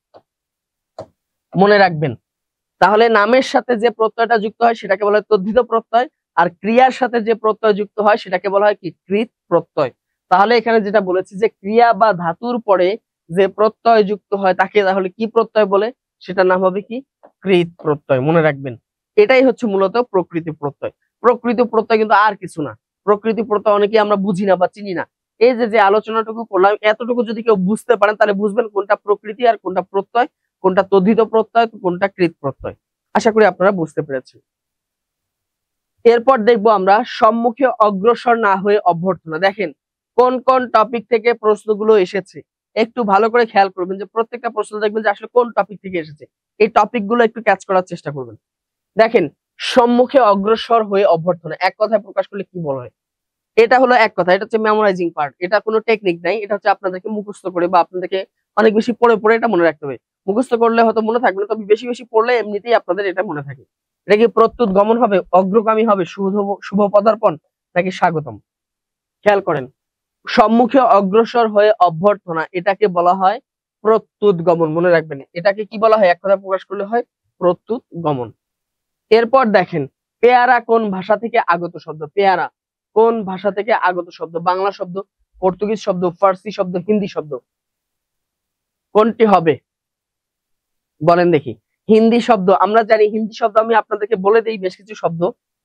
মনে রাখবেন, তাহলে নামের সাথে যে প্রত্যয়টা যুক্ত হয় সেটাকে বলা হয় তদ্ধিত প্রত্যয়, আর ক্রিয়ার সাথে যে প্রত্যয় যুক্ত হয় সেটাকে বলা হয় কি? কৃত প্রত্যয়। তাহলে এখানে যেটা বলেছি যে ক্রিয়া বা ধাতুর পরে যে প্রত্যয় যুক্ত হয় তাকে তাহলে কি প্রত্যয় বলে? সেটার নাম হবে কি? কৃত প্রত্যয়। মনে রাখবেন, এটাই হচ্ছে মূলত প্রকৃতি প্রত্যয়। প্রকৃতি প্রত্যয় কিন্তু আর কিছু না। প্রকৃতি প্রত্যয় অনেকেই আমরা বুঝি না বা চিনি না। এই যে যে আলোচনাটুকু করলাম, এতটুকু যদি কেউ বুঝতে পারেন তাহলে বুঝবেন কোনটা প্রকৃতি আর কোনটা প্রত্যয়, কোনটা তদ্ধিত প্রত্যয়, কোনটা কৃত প্রত্যয়। আশা করি আপনারা বুঝতে পেরেছেন। এরপর দেখবো আমরা সম্মুখে অগ্রসর না হয়ে অভ্যর্থনা। দেখেন কোন কোন টপিক থেকে প্রশ্নগুলো এসেছে, একটু ভালো করে খেয়াল করবেন যে প্রত্যেকটা প্রশ্ন দেখবেন যে আসলে কোন টপিক থেকে এসেছে। এই টপিক গুলো একটু ক্যাচ করার চেষ্টা করবেন। দেখেন, সম্মুখে অগ্রসর হয়ে অভ্যর্থনা এক কথায় প্রকাশ করলে কি বলা হয়? এটা হলো এক কথা, এটা হচ্ছে মেমোরাইজিং পার্ট, এটা কোনো টেকনিক নাই, এটা হচ্ছে আপনাদেরকে মুখস্থ করে বা আপনাদেরকে অনেক বেশি পড়ে পড়ে এটা মনে রাখতে হবে। মুখস্থ করলে হয়তো মনে থাকবে না, তবে বেশি বেশি পড়লে এমনিতেই আপনাদের এটা মনে থাকে। এটা কি প্রত্যুত গমন হবে, অগ্রগামী হবে, শুভ শুভ পদার্পণ, নাকি স্বাগতম? খেয়াল করেন, সম্মুখে অগ্রসর হয়ে অভ্যর্থনা এটাকে বলা হয় প্রত্যুত গমন, মনে রাখবেন। এটাকে কি বলা হয়, এক কথা প্রকাশ করলে হয় প্রত্যুত গমন। এরপর দেখেন, পেয়ারা কোন ভাষা থেকে আগত শব্দ? পেয়ারা কোন ভাষা থেকে আগত শব্দ? বাংলা শব্দ, পর্তুগিজ শব্দ, ফার্সি শব্দ, হিন্দি শব্দ, কোনটি হবে বলেন দেখি? হিন্দি শব্দ। আমরা জানি হিন্দি শব্দ, আমি আপনাদেরকে বলে দিই বেশ কিছু শব্দ।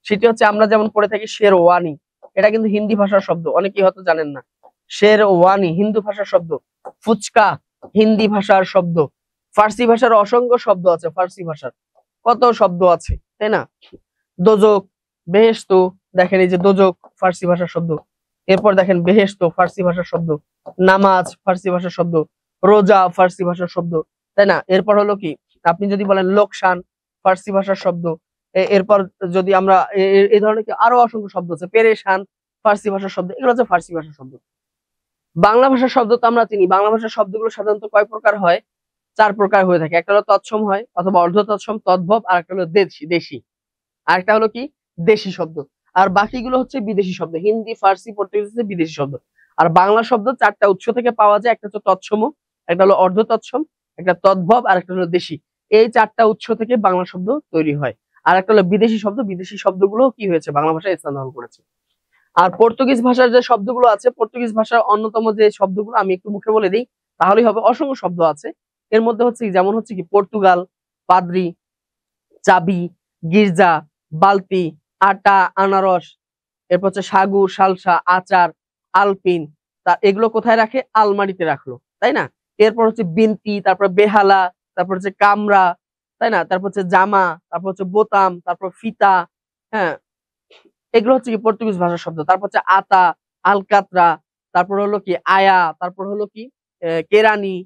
সেটি হচ্ছে আমরা যেমন পড়ে থাকি শেরওয়ানি, এটা কিন্তু হিন্দি ভাষার শব্দ, অনেকেই হয়তো জানেন না। শেরওয়ানি হিন্দি ভাষার শব্দ। ফুচকা হিন্দি ভাষার শব্দ। ফার্সি ভাষার অসংখ্য শব্দ আছে, ফার্সি ভাষার কত শব্দ আছে, তাই না? দোজক, বেহেশত, দেখেন এই যে দোজক ফার্সি ভাষার শব্দ। এরপর দেখেন বেহেশত ফার্সি ভাষার শব্দ, নামাজ ফার্সি ভাষার শব্দ, রোজা ফার্সি ভাষার শব্দ, তাই না? এরপর হলো কি, আপনি যদি বলেন লোকসান ফার্সি ভাষার শব্দ। এরপর যদি আমরা এই ধরনের কি আরো অসংখ্য শব্দ আছে, পেরেশান ফার্সি ভাষার শব্দ, এগুলো হচ্ছে ফার্সি ভাষার শব্দ। বাংলা ভাষার শব্দ তো আমরা চিনি, বাংলা ভাষার শব্দগুলো সাধারণত কয় প্রকার হয়? 4 প্রকার হয়ে থাকে। একটা হলো তৎসম হয় অথবা অর্ধ তৎসম, তদ্ভব, আর একটা হলো দেশি দেশি, আর একটা হলো কি দেশি শব্দ। আর বাকিগুলো হচ্ছে বিদেশি শব্দ, হিন্দি, ফার্সি, পর্তুগিজ হচ্ছে বিদেশি শব্দ। আর বাংলা শব্দ 4টা উৎস থেকে পাওয়া যায়, একটা হচ্ছে তৎসম, একটা হলো অর্ধ তৎসম, একটা তদ্ভব, আর একটা হলো দেশি। এই 4টা উৎস থেকে বাংলা শব্দ তৈরি হয়। আর একটা হলো বিদেশি শব্দ, বিদেশি শব্দগুলো কি হয়েছে বাংলা ভাষায় স্থান দখল করেছে। আর পর্তুগিজ ভাষার যে শব্দগুলো আছে, পর্তুগিজ ভাষার অন্যতম যে শব্দগুলো আমি একটু মুখে বলে দিই, তাহলেই হবে। অসংখ্য শব্দ আছে, এর মধ্যে হচ্ছে যেমন হচ্ছে কি পর্তুগাল, পাদ্রি, চাবি, গির্জা, বালতি, আটা, আনারস, এরপর হচ্ছে সাগু, সালসা, আচার, আলপিন। তা এগুলো কোথায় রাখে? আলমারিতে রাখলো, তাই না? এরপর হচ্ছে বিনতি, তারপর বেহালা, তারপর হচ্ছে কামরা, তাই না? তারপর হচ্ছে জামা, তারপর হচ্ছে বোতাম, তারপর ফিতা। হ্যাঁ, এগুলো হচ্ছে কি পর্তুগিজ ভাষার শব্দ। তারপর হচ্ছে আতা, আলকাতরা, তারপর হলো কি আয়া, তারপর হলো কি কেরানি।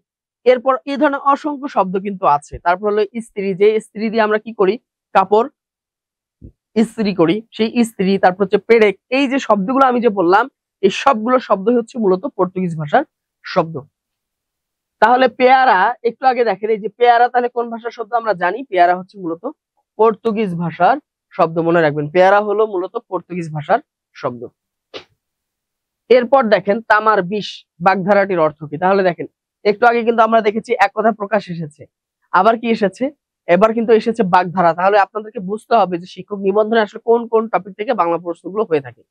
এরপর এই ধরনের অসংখ্য শব্দ কিন্তু আছে। তারপর হলো ইস্ত্রি, যে ইস্ত্রি দিয়ে আমরা কি করি, কাপড় ইস্ত্রি করি, সেই ইস্ত্রি। তারপর হচ্ছে পেরেক। এই যে শব্দগুলো আমি যে বললাম, এই সবগুলো শব্দ হচ্ছে মূলত পর্তুগিজ ভাষার শব্দ। তাহলে পেয়ারা, একটু আগে দেখেন এই যে পেয়ারা, তাহলে কোন ভাষার শব্দ আমরা জানি? পেয়ারা হচ্ছে মূলত পর্তুগিজ ভাষার শব্দ, মনে রাখবেন। পেয়ারা হলো মূলত পর্তুগিজ ভাষার শব্দ। এরপর দেখেন তামার বিষ বাগধারাটির অর্থ কি? তাহলে দেখেন, একটু আগে কিন্তু আমরা দেখেছি এক কথা প্রকাশ এসেছে, আবার কি এসেছে? এবার কিন্তু এসেছে বাগধারা। তাহলে আপনাদেরকে বুঝতে হবে যে শিক্ষক নিবন্ধনে আসলে কোন কোন টপিক থেকে বাংলা প্রশ্নগুলো হয়ে থাকে।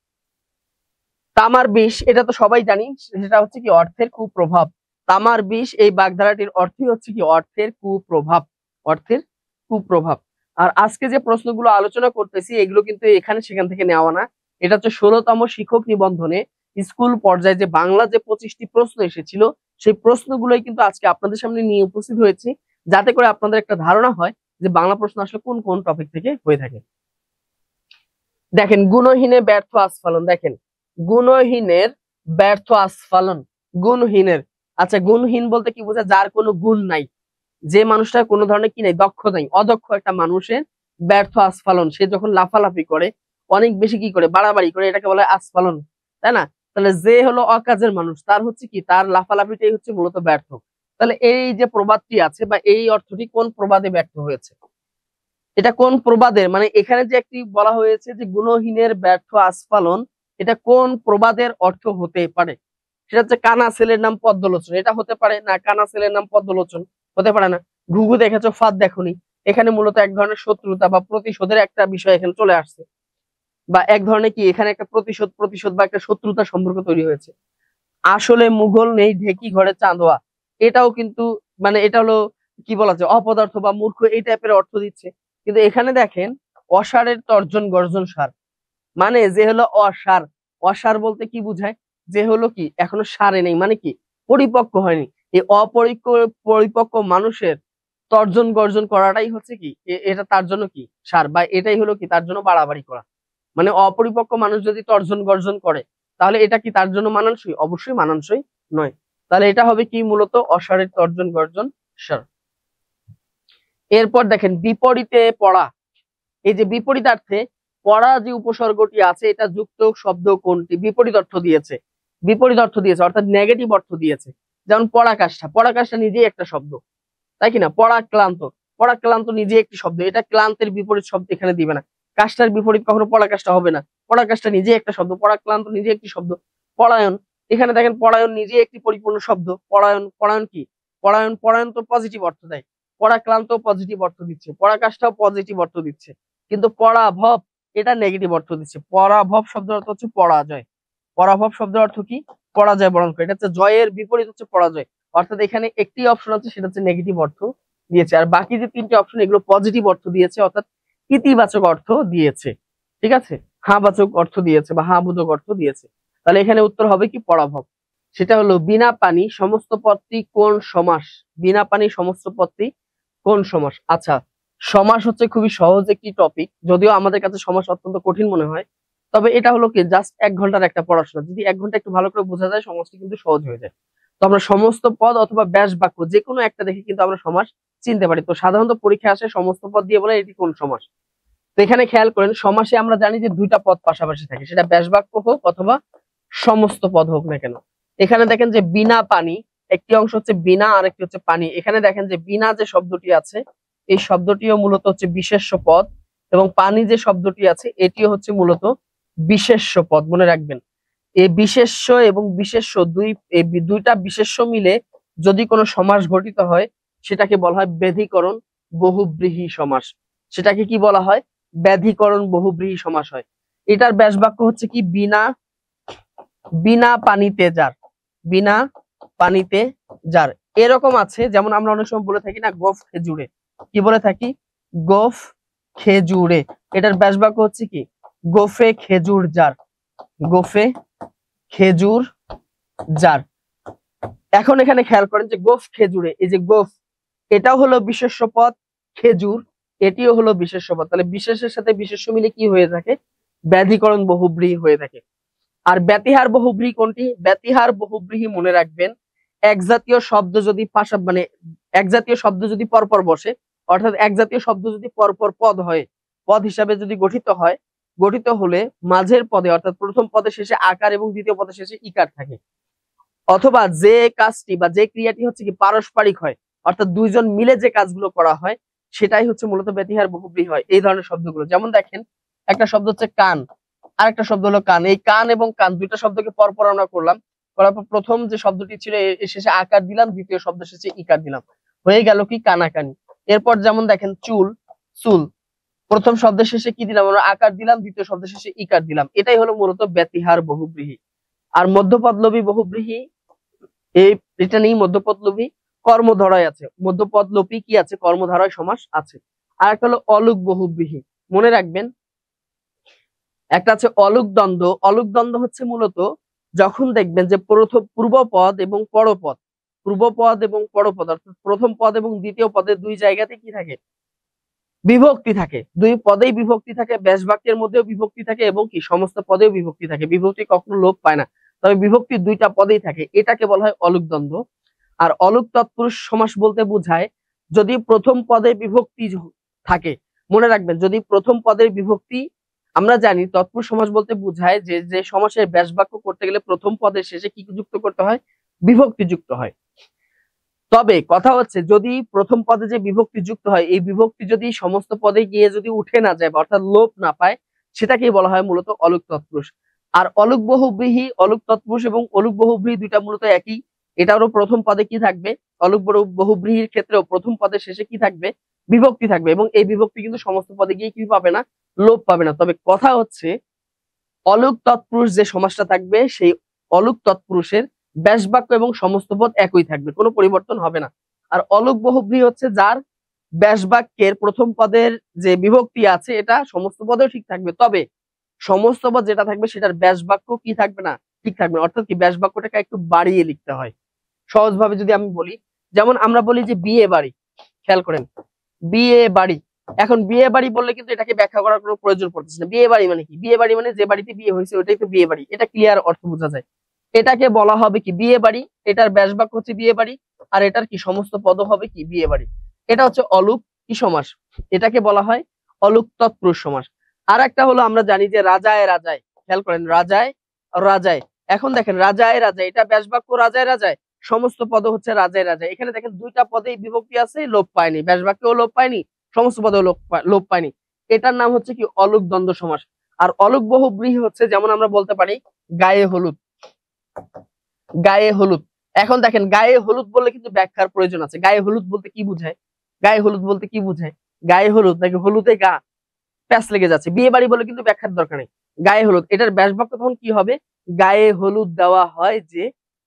তামার বিষ, এটা তো সবাই জানি, সেটা হচ্ছে কি অর্থের কুপ্রভাব। তামার বিষ এই বাগধারাটির অর্থই হচ্ছে কি অর্থের কুপ্রভাব, অর্থের কুপ্রভাব। আর আজকে যে প্রশ্নগুলো আলোচনা করতেছি এগুলো কিন্তু এখানে সেখান থেকে নেওয়া না। এটা হচ্ছে 16তম শিক্ষক নিবন্ধনে স্কুল পর্যায়ে যে বাংলা যে 25টি প্রশ্ন এসেছিল, সেই প্রশ্নগুলোই কিন্তু আজকে আপনাদের সামনে নিয়ে উপস্থিত হয়েছি, যাতে করে আপনাদের একটা ধারণা হয় যে বাংলা প্রশ্ন আসলে কোন কোন টপিক থেকে হয়ে থাকে। দেখেন, গুণহীনে ব্যর্থ আস্ফালন। দেখেন, গুণহীনের ব্যর্থ আস্ফালন, গুণহীনের। আচ্ছা, গুণহীন বলতে কি বোঝায়? যার কোনো গুণ নাই, যে মানুষটার কোনো ধরনের কি নাই, দক্ষ নাই, অদক্ষ একটা মানুষের ব্যর্থ আস্ফালন। সে যখন লাফালাফি করে, অনেক বেশি কি করে, বাড়াবাড়ি করে, এটাকে বলে আস্ফালন, তাই না? তাহলে যে হলো অকাজের মানুষ, তার হচ্ছে কি, তার লাফালাফিটাই হচ্ছে মূলত ব্যর্থ। তাহলে এই যে প্রবাদটি আছে বা এই অর্থটি কোন প্রবাদে ব্যর্থ হয়েছে? এটা কোন প্রবাদের, মানে এখানে যে একটি বলা হয়েছে যে গুণহীনের ব্যর্থ আস্ফালন, এটা কোন প্রবাদের অর্থ হতে পারে? সেটা হচ্ছে কানা ছেলের নাম পদ্মলোচন, এটা হতে পারে না। কানা ছেলের নাম পদ্মলোচন হতে পারে না। ঘুঘু দেখেছো ফাঁদ দেখোনি, এখানে মূলত এক ধরনের শত্রুতা বা প্রতিশোধের একটা বিষয় এখানে চলে আসছে, বা এক ধরনের কি এখানে একটা প্রতিশোধ প্রতিশোধ বা একটা শত্রুতা সম্পর্ক তৈরি হয়েছে। আসলে মুঘল নেই ঢেকি ঘরে চাঁদোয়া, এটাও কিন্তু মানে এটা হলো কি বলা যায়, অপদার্থ বা মূর্খ এই টাইপের অর্থ দিচ্ছে। কিন্তু এখানে দেখেন, অসারের তর্জন গর্জন সার, মানে যে হলো অসার। অসার বলতে কি বুঝায়? যে হলো কি এখনো সারে নেই, মানে কি পরিপক্ক হয়নি। এই পরিপক্ক মানুষের তর্জন গর্জন করাটাই হচ্ছে কি এটা তার জন্য কি সার, বা এটাই হলো কি তার জন্য বাড়াবাড়ি করা। মানে অপরিপক্ক মানুষ যদি তর্জন গর্জন করে, তাহলে এটা কি তার জন্য মানানসই? অবশ্যই মানানসই নয়। তাহলে এটা হবে কি মূলত অসারের তর্জন গর্জন সার। এরপর দেখেন বিপরীতে পড়া, এই যে বিপরীতার্থে পড়া যে উপসর্গটি আছে এটা যুক্ত শব্দ কোনটি? বিপরীত অর্থ দিয়েছে, বিপরীত অর্থ দিয়েছে অর্থাৎ নেগেটিভ অর্থ দিয়েছে। যেমন পরাকাষ্ঠা, পরাকাষ্ঠা নিজেই একটা শব্দ, তাই কিনা? পরাক্লান্ত, পরাক্লান্ত নিজেই একটি শব্দ, এটা ক্লান্তের বিপরীত শব্দ এখানে দিবে না। কাষ্ঠার বিপরীত কখনো পরাকাষ্ঠা হবে না। পরাকাষ্ঠা নিজেই একটা শব্দ, পরাক্লান্ত নিজেই একটি শব্দ। পরায়ণ, এখানে দেখেন পরায়ণ নিজেই একটি পরিপূর্ণ শব্দ। পরায়ণ, পরায়ণ কি? পরায়ণ, পরায়ণ তো পজিটিভ অর্থ দেয়। পরাক্লান্ত পজিটিভ অর্থ দিচ্ছে, পরাকাষ্ঠাও পজিটিভ অর্থ দিচ্ছে, কিন্তু পরাভব এটা নেগেটিভ অর্থ দিচ্ছে। পরাভব শব্দের অর্থ হচ্ছে পরাজয়। পরাভব শব্দের অর্থ কি? পরাজয় বরণ করে। এটা হচ্ছে জয়ের বিপরীত হচ্ছে পরাজয়। অর্থাৎ এখানে একটি অপশন আছে, সেটা হচ্ছে নেগেটিভ অর্থ দিয়েছে, আর বাকি যে তিনটি অপশন এগুলো পজিটিভ অর্থ দিয়েছে, অর্থাৎ ইতিবাচক অর্থ দিয়েছে। ঠিক আছে, হাবাচক অর্থ দিয়েছে বা হাবোধক অর্থ দিয়েছে। তাহলে এখানে উত্তর হবে কি? পরাভব। সেটা হলো বিনা পানি সমস্ত পদটি কোন সমাস? বিনা পানি সমস্ত পদটি কোন সমাস? আচ্ছা, সমাস হচ্ছে খুবই সহজ একটি টপিক, যদিও আমাদের কাছে সমাস অত্যন্ত কঠিন মনে হয়। তবে এটা হলো কি, জাস্ট 1 ঘন্টার একটা পড়াশোনা, যদি 1 ঘন্টা একটু ভালো করে বোঝা যায় সমাজটি কিন্তু সহজ হয়ে যায়। তো আমরা সমস্ত পদ অথবা ব্যাস বাক্য যে কোনো একটা দেখে কিন্তু আমরা সমাস চিনতে পারি। তো সাধারণত পরীক্ষা আসে সমস্ত পদ দিয়ে বলে এটি কোন সমাস। তো এখানে খেয়াল করেন, সমাসে আমরা জানি যে দুইটা পদ পাশাপাশি থাকে, সেটা ব্যাস বাক্য হোক অথবা সমস্ত পদ হোক না কেন। এখানে দেখেন যে বিনা পানি, একটি অংশ হচ্ছে বিনা আর একটি হচ্ছে পানি। এখানে দেখেন যে বিনা যে শব্দটি আছে এই শব্দটিও মূলত হচ্ছে বিশেষ্য পদ, এবং পানি যে শব্দটি আছে এটিও হচ্ছে মূলত বিশেষ্য পদ, মনে রাখবেন। এই বিশেষ্য এবং বিশেষ্য দুইটা বিশেষ্য মিলে যদি কোনো সমাস গঠিত হয় সেটাকে বলা হয় ব্যাধিকরণ বহুব্রীহি সমাস। সেটাকে কি বলা হয়? ব্যাধিকরণ বহুব্রীহি সমাস হয়। এটার ব্যাস বাক্য হচ্ছে কি? বিনা, বিনা পানিতে যার, বিনা পানিতে যার। এরকম আছে, যেমন আমরা অনেক সময় বলে থাকি না গোফ খেজুরে, কি বলে থাকি? গোফ খেজুরে। এটার ব্যাস বাক্য হচ্ছে কি? গোফে খেজুর যার, গোফে খেজুর যার। এখন এখানে খেয়াল করেন যে গোফ খেজুরে, এই যে গোফ এটাও হলো বিশেষ্য পদ, খেজুর এটিও হলো বিশেষ্য পদ। তাহলে বিশেষের সাথে বিশেষ্য মিলে কি হয়ে থাকে? ব্যাধিকরণ বহুব্রীহি হয়ে থাকে। আর ব্যতিহার বহুব্রীহি কোনটি? ব্যতিহার বহুব্রীহি মনে রাখবেন, এক জাতীয় শব্দ যদি মানে এক জাতীয় শব্দ যদি পরপর বসে, অর্থাৎ এক জাতীয় শব্দ যদি পরপর পদ হয়, পদ হিসাবে যদি গঠিত হয়, গঠিত হলে মাঝের পদে অর্থাৎ প্রথম পদের শেষে আকার এবং দ্বিতীয় পদের শেষে ইকার থাকে, অথবা যে কাজটি বা যে ক্রিয়াটি হচ্ছে কি পারস্পরিক হয়, অর্থাৎ দুইজন মিলে যে কাজগুলো করা হয় সেটাই হচ্ছে মূলত ব্যতিহার বহুব্রীহি হয়। এই ধরনের শব্দগুলো, যেমন দেখেন একটা শব্দ হচ্ছে কান, আরেকটা শব্দ হলো কান। এই কান এবং কান দুইটা শব্দকে পরপর আমরা করলাম, করার পর প্রথম যে শব্দটি ছিল এর শেষে আকার দিলাম, দ্বিতীয় শব্দ শেষে ইকার দিলাম, হয়ে গেল কি? কানাকানি। এরপর যেমন দেখেন চুল, চুল, প্রথম শব্দের শেষে কি দিলাম? আমরা আকার দিলাম, দ্বিতীয় শব্দের শেষে ইকার দিলাম। এটাই হলো মূলত ব্যতিহার বহুব্রীহি। আর মধ্যপদলোপী বহুব্রীহি, এটা নেই মধ্যপদলোপী, কর্মধারয় আছে। মধ্যপদলোপী কি আছে? কর্মধারয় সমাস আছে। আর একটা হলো অলুক বহুব্রীহি, মনে রাখবেন। একটা আছে অলুক দ্বন্দ্ব। অলুক দ্বন্দ্ব হচ্ছে মূলত যখন দেখবেন যে পূর্বপদ এবং পরপদ, পূর্বপদ এবং পরপদ অর্থাৎ প্রথম পদ এবং দ্বিতীয় পদের দুই জায়গাতে কি থাকে? বিভক্তি থাকে। দুই পদেই বিভক্তি থাকে, ব্যাস বাক্যের মধ্যেও বিভক্তি থাকে এবং কি সমস্ত পদেও বিভক্তি থাকে। বিভক্তি কখনো লোপ পায় না, তবে বিভক্তি দুইটা পদেই থাকে, এটাকে বলা হয় অলুক দ্বন্দ্ব। আর অলুক তৎপুরুষ সমাস বলতে বোঝায় যদি প্রথম পদে বিভক্তি থাকে, মনে রাখবেন যদি প্রথম পদের বিভক্তি, আমরা জানি তৎপুরুষ সমাস বলতে বোঝায় যে যে সমাসের ব্যাস বাক্য করতে গেলে প্রথম পদের শেষে কি যুক্ত করতে হয়? বিভক্তি যুক্ত হয়। তবে কথা হচ্ছে যদি প্রথম পদে যে বিভক্তি যুক্ত হয় এই বিভক্তি যদি সমস্ত পদে গিয়ে যদি উঠে না যায় অর্থাৎ লোপ না পায়, সেটাকেই বলা হয় মূলত অলুক তৎপুরুষ। আর অলুক বহুব্রীহি, অলুক তৎপুরুষ এবং অলুক বহুব্রীহি দুইটা মূলত একই। এটারও প্রথম পদে কি থাকবে? অলুক বহুব্রীহির ক্ষেত্রেও প্রথম পদের শেষে কি থাকবে? বিভক্তি থাকবে, এবং এই বিভক্তি কিন্তু সমস্ত পদে গিয়ে কি পাবে না? লোপ পাবে না। তবে কথা হচ্ছে অলুক তৎপুরুষ যে সমাসটা থাকবে সেই অলুক তৎপুরুষের ব্যাস বাক্য এবং সমস্ত পদ একই থাকবে, কোনো পরিবর্তন হবে না। আর অলুক বহুব্রীহি হচ্ছে যার ব্যাস বাক্যের প্রথম পদের যে বিভক্তি আছে এটা সমস্ত পদেও ঠিক থাকবে, তবে সমস্ত পদ যেটা থাকবে সেটার ব্যাস বাক্য কি থাকবে না? ঠিক থাকবে না। অর্থাৎ কি ব্যাস বাক্যটাকে একটু বাড়িয়ে লিখতে হয়। সহজভাবে যদি আমি বলি, যেমন আমরা বলি যে বিয়ে বাড়ি, খেয়াল করেন বিয়ে বাড়ি। এখন বিয়ে বাড়ি বললে কিন্তু এটাকে ব্যাখ্যা করার কোনো প্রয়োজন পড়তেছে না। বিয়ে বাড়ি মানে কি? বিয়ে বাড়ি মানে যে বাড়িতে বিয়ে হয়েছে ওটাই তো বিয়ে বাড়ি, এটা ক্লিয়ার অর্থ বোঝা যায়। এটাকে বলা হবে কি? বিয়ে বাড়ি। এটার ব্যাস বাক্য হচ্ছে বিয়ে বাড়ি, আর এটার কি সমস্ত পদ হবে কি? বিয়ে বাড়ি। এটা হচ্ছে অলুক কি সমাস, এটাকে বলা হয় অলুক তৎপুরুষ সমাস। আর একটা হলো আমরা জানি যে রাজায় রাজায়, খেয়াল করেন রাজায় রাজায়। এখন দেখেন রাজায় রাজায়, এটা ব্যাস বাক্য রাজায় রাজায়, সমস্ত পদ হচ্ছে রাজায় রাজায়। এখানে দেখেন দুইটা পদেই বিভক্তি আছে, লোপ পায়নি, ব্যাস বাক্যও লোপ পায়নি, সমস্ত পদেও লোপ পায়নি। এটার নাম হচ্ছে কি অলুক দ্বন্দ্ব সমাস। আর অলুক বহুব্রীহি হচ্ছে যেমন আমরা বলতে পারি গায়ে হলুদ, গায়ে হলুদ। এখন দেখেন গায়ে হলুদ বললে কিন্তু ব্যাখ্যার প্রয়োজন আছে। গায়ে হলুদ বলতে কি বুঝায়, গায়ে হলুদ বলতে কি বুঝায়, গায়ে হলুদ নাকি হলুদে গা প্যাঁচ লেগে যাচ্ছে, বিয়ে বাড়ি বলে কিন্তু ব্যাখ্যার দরকার নেই। গায়ে হলুদ, এটার ব্যাস বাক্য তখন কি হবে, গায়ে হলুদ দেওয়া হয় যে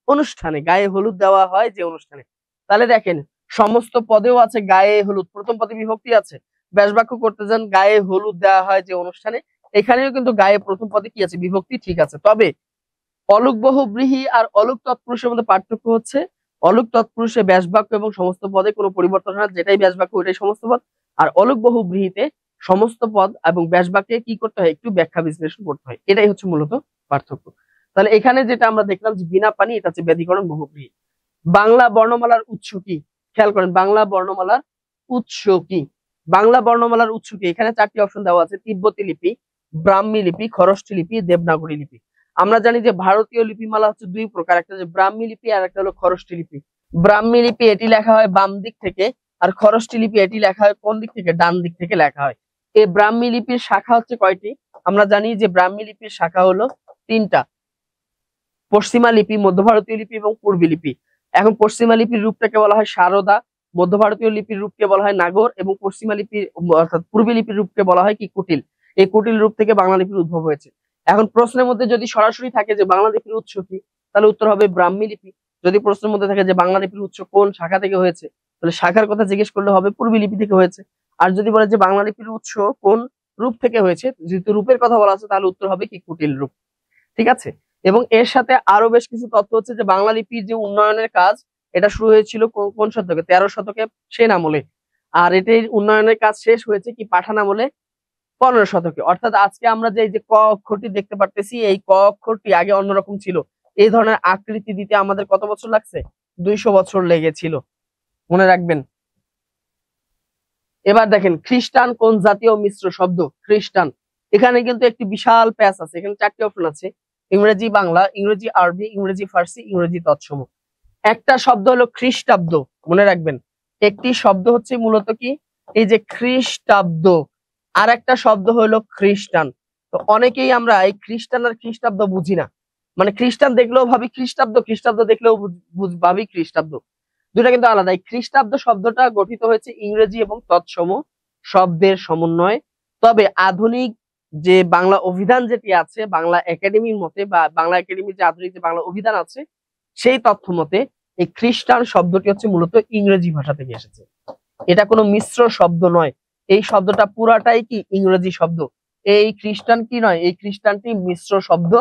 অনুষ্ঠানে, গায়ে হলুদ দেওয়া হয় যে অনুষ্ঠানে। তাহলে দেখেন সমস্ত পদেও আছে গায়ে হলুদ, প্রথম পদে বিভক্তি আছে, ব্যাস বাক্য করতে যান গায়ে হলুদ দেওয়া হয় যে অনুষ্ঠানে, এখানেও কিন্তু গায়ে প্রথম পদে কি আছে, বিভক্তি, ঠিক আছে। তবে অলুক বহুব্রীহি আর অলুক তৎপুরুষের মধ্যে পার্থক্য হচ্ছে অলুক তৎপুরুষে ব্যাস বাক্য এবং সমস্ত পদে কোনো পরিবর্তন হয় না, যেটাই ব্যাস বাক্য ওইটাই সমস্ত পদ। আর অলুক বহুব্রীহিতে সমস্ত পদ এবং ব্যাস বাক্যে কি করতে হয়, একটু ব্যাখ্যা বিশ্লেষণ করতে হয়, এটাই হচ্ছে মূলত পার্থক্য। তাহলে এখানে যেটা আমরা দেখলাম যে বিনা পানি, এটা হচ্ছে ব্যাধিকরণ বহুব্রীহি। বাংলা বর্ণমালার উৎস কি, খেয়াল করেন বাংলা বর্ণমালার উৎস কি, বাংলা বর্ণমালার উৎস কি। এখানে চারটি অপশন দেওয়া আছে, তিব্বতী লিপি, ব্রাহ্মী লিপি, খরষ্ঠী লিপি, দেবনাগরী লিপি। আমরা জানি যে ভারতীয় লিপিমালা হচ্ছে দুই প্রকার, একটা হচ্ছে ব্রাহ্মী লিপি আর একটা হলো খরষ্ঠী লিপি। ব্রাহ্মী লিপি এটি লেখা হয় বাম দিক থেকে, আর খরষ্ঠী লিপি এটি লেখা হয় কোন দিক থেকে, ডান দিক থেকে লেখা হয়। এই ব্রাহ্মী লিপির শাখা হচ্ছে কয়টি, আমরা জানি যে ব্রাহ্মী লিপির শাখা হলো তিনটা, পশ্চিমা লিপি, মধ্য ভারতীয় লিপি এবং পূর্বী লিপি। এখন পশ্চিমা লিপির রূপটাকে বলা হয় সারদা, মধ্য ভারতীয় লিপির রূপকে বলা হয় নাগর, এবং পশ্চিমা লিপির অর্থাৎ পূর্বী লিপির রূপকে বলা হয় কি কুটিল। এই কুটিল রূপ থেকে বাংলা লিপির উদ্ভব হয়েছে। এখন প্রশ্নের মধ্যে যদি সরাসরি থাকে যে বাংলা লিপির উৎস কি, তাহলে উত্তর হবে ব্রাহ্মী লিপি। যদি প্রশ্নের মধ্যে থাকে যে বাংলা লিপির উৎস কোন শাখা থেকে হয়েছে, তাহলে শাখার কথা জিজ্ঞেস করলে হবে পূর্বী লিপি থেকে হয়েছে। আর যদি বলে যে বাংলা লিপির উৎস কোন রূপ থেকে হয়েছে, যেহেতু রূপের কথা বলা আছে, তাহলে উত্তর হবে কি কুটিল রূপ। ঠিক আছে। এবং এর সাথে আরো বেশ কিছু তথ্য হচ্ছে যে বাংলা লিপির যে উন্নয়নের কাজ, এটা শুরু হয়েছিল কোন শতকে, 13 শতকে সেন আমলে। আর এটির উন্নয়নের কাজ শেষ হয়েছে কি পাঠান আমলে, 15 শতকে। অর্থাৎ আজকে আমরা যে এই যে ক অক্ষরটি দেখতে পারতেছি, এই ক অক্ষরটি আগে অন্যরকম ছিল। এই ধরনের আকৃতি দিতে আমাদের কত বছর লাগছে, 200 বছর লেগেছিল, মনে রাখবেন। এবার দেখেন খ্রিস্টান কোন জাতীয় মিশ্র শব্দ, খ্রিস্টান। এখানে কিন্তু একটি বিশাল প্যাচ আছে, এখানে 4টি অপশন আছে, ইংরেজি বাংলা, ইংরেজি আরবি, ইংরেজি ফার্সি, ইংরেজি তৎসম। একটা শব্দ হলো খ্রিস্টাব্দ, মনে রাখবেন। একটি শব্দ হচ্ছে মূলত কি, এই যে খ্রিস্টাব্দ, আর একটা শব্দ হলো খ্রিস্টান। তো অনেকেই আমরা এই খ্রিস্টান আর খ্রিস্টাব্দ বুঝি না, মানে খ্রিস্টান দেখলেও ভাবি খ্রিস্টাব্দ, খ্রিস্টাব্দ দেখলেও ভাবি খ্রিস্টাব্দ, দুটা কিন্তু আলাদা। এই খ্রিস্টাব্দ শব্দটা গঠিত হয়েছে ইংরেজি এবং তৎসম শব্দের সমন্বয়ে। তবে আধুনিক যে বাংলা অভিধান যেটি আছে বাংলা একাডেমির মতে, বা বাংলা একাডেমির যে আধুনিক যে বাংলা অভিধান আছে, সেই তথ্য মতে এই খ্রিস্টান শব্দটি হচ্ছে মূলত ইংরেজি ভাষা থেকে এসেছে, এটা কোনো মিশ্র শব্দ নয়। এই শব্দটা পুরাটাই কি ইংরেজি শব্দ। এই খ্রিস্টান কি নয়, এই খ্রিস্টানটি মিশ্র শব্দ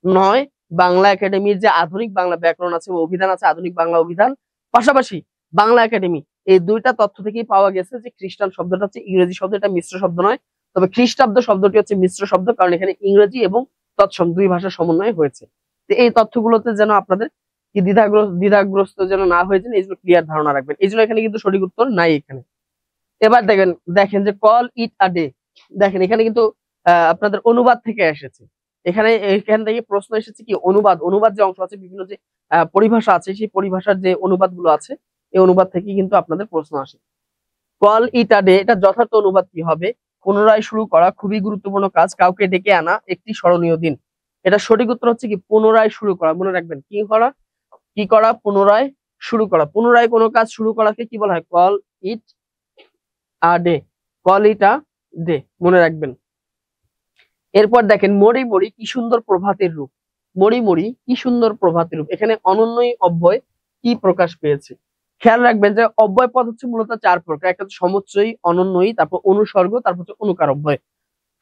নয়। বাংলা একাডেমির যে আধুনিক বাংলা ব্যাকরণ আছে, অভিধান আছে, আধুনিক বাংলা অভিধান, পাশাপাশি বাংলা একাডেমি, এই দুইটা তথ্য থেকেই পাওয়া গেছে যে খ্রিস্টান শব্দটা হচ্ছে ইংরেজি শব্দ, এটা মিশ্র শব্দ নয়। তবে খ্রিস্টাব্দ শব্দটি হচ্ছে মিশ্র শব্দ, কারণ এখানে ইংরেজি এবং তৎসম দুই ভাষার সমন্বয় হয়েছে। তো এই তথ্যগুলোতে যেন আপনাদের কি দ্বিধাগ্রস্ত যেন না হয়ে যান, এইগুলো ক্লিয়ার ধারণা রাখবেন। এই জন্য এখানে কিন্তু সঠিক উত্তর নাই এখানে। এবার দেখেন দেখেন যে কল ইট আ ডে, দেখেন এখানে কিন্তু আপনাদের অনুবাদ থেকে এসেছে। এখান থেকে প্রশ্ন এসেছে কি অনুবাদ, অনুবাদ যে অংশ আছে, বিভিন্ন যে পরিভাষা আছে, সেই পরিভাষার যে অনুবাদ গুলো আছে, এই অনুবাদ থেকে কিন্তু আপনাদের প্রশ্ন আসে। কল ইট আ ডে, এটা যথার্থ অনুবাদ কি হবে, পুনরায় শুরু করা, খুবই গুরুত্বপূর্ণ কাজ, কাউকে ডেকে আনা, একটি স্মরণীয় দিন। এটা সঠিক উত্তর হচ্ছে কি পুনরায় শুরু করা, মনে রাখবেন কি করা, পুনরায় শুরু করা। পুনরায় কোনো কাজ শুরু করাকে কি বলা হয়, call it a day, call it a day, মনে রাখবেন। এরপর দেখেন মরি মরি কি সুন্দর প্রভাতের রূপ, মরি মরি কি সুন্দর প্রভাতের রূপ। এখানে অনন্যই অব্যয় কি প্রকাশ পেয়েছে। খেয়াল রাখবেন যে অব্যয় পদ হচ্ছে মূলত 4 প্রকার, একটা হচ্ছে সমুচ্চয়ী, অনন্যই, তারপর অনুসর্গ, তারপর হচ্ছে অনুকার অব্যয়।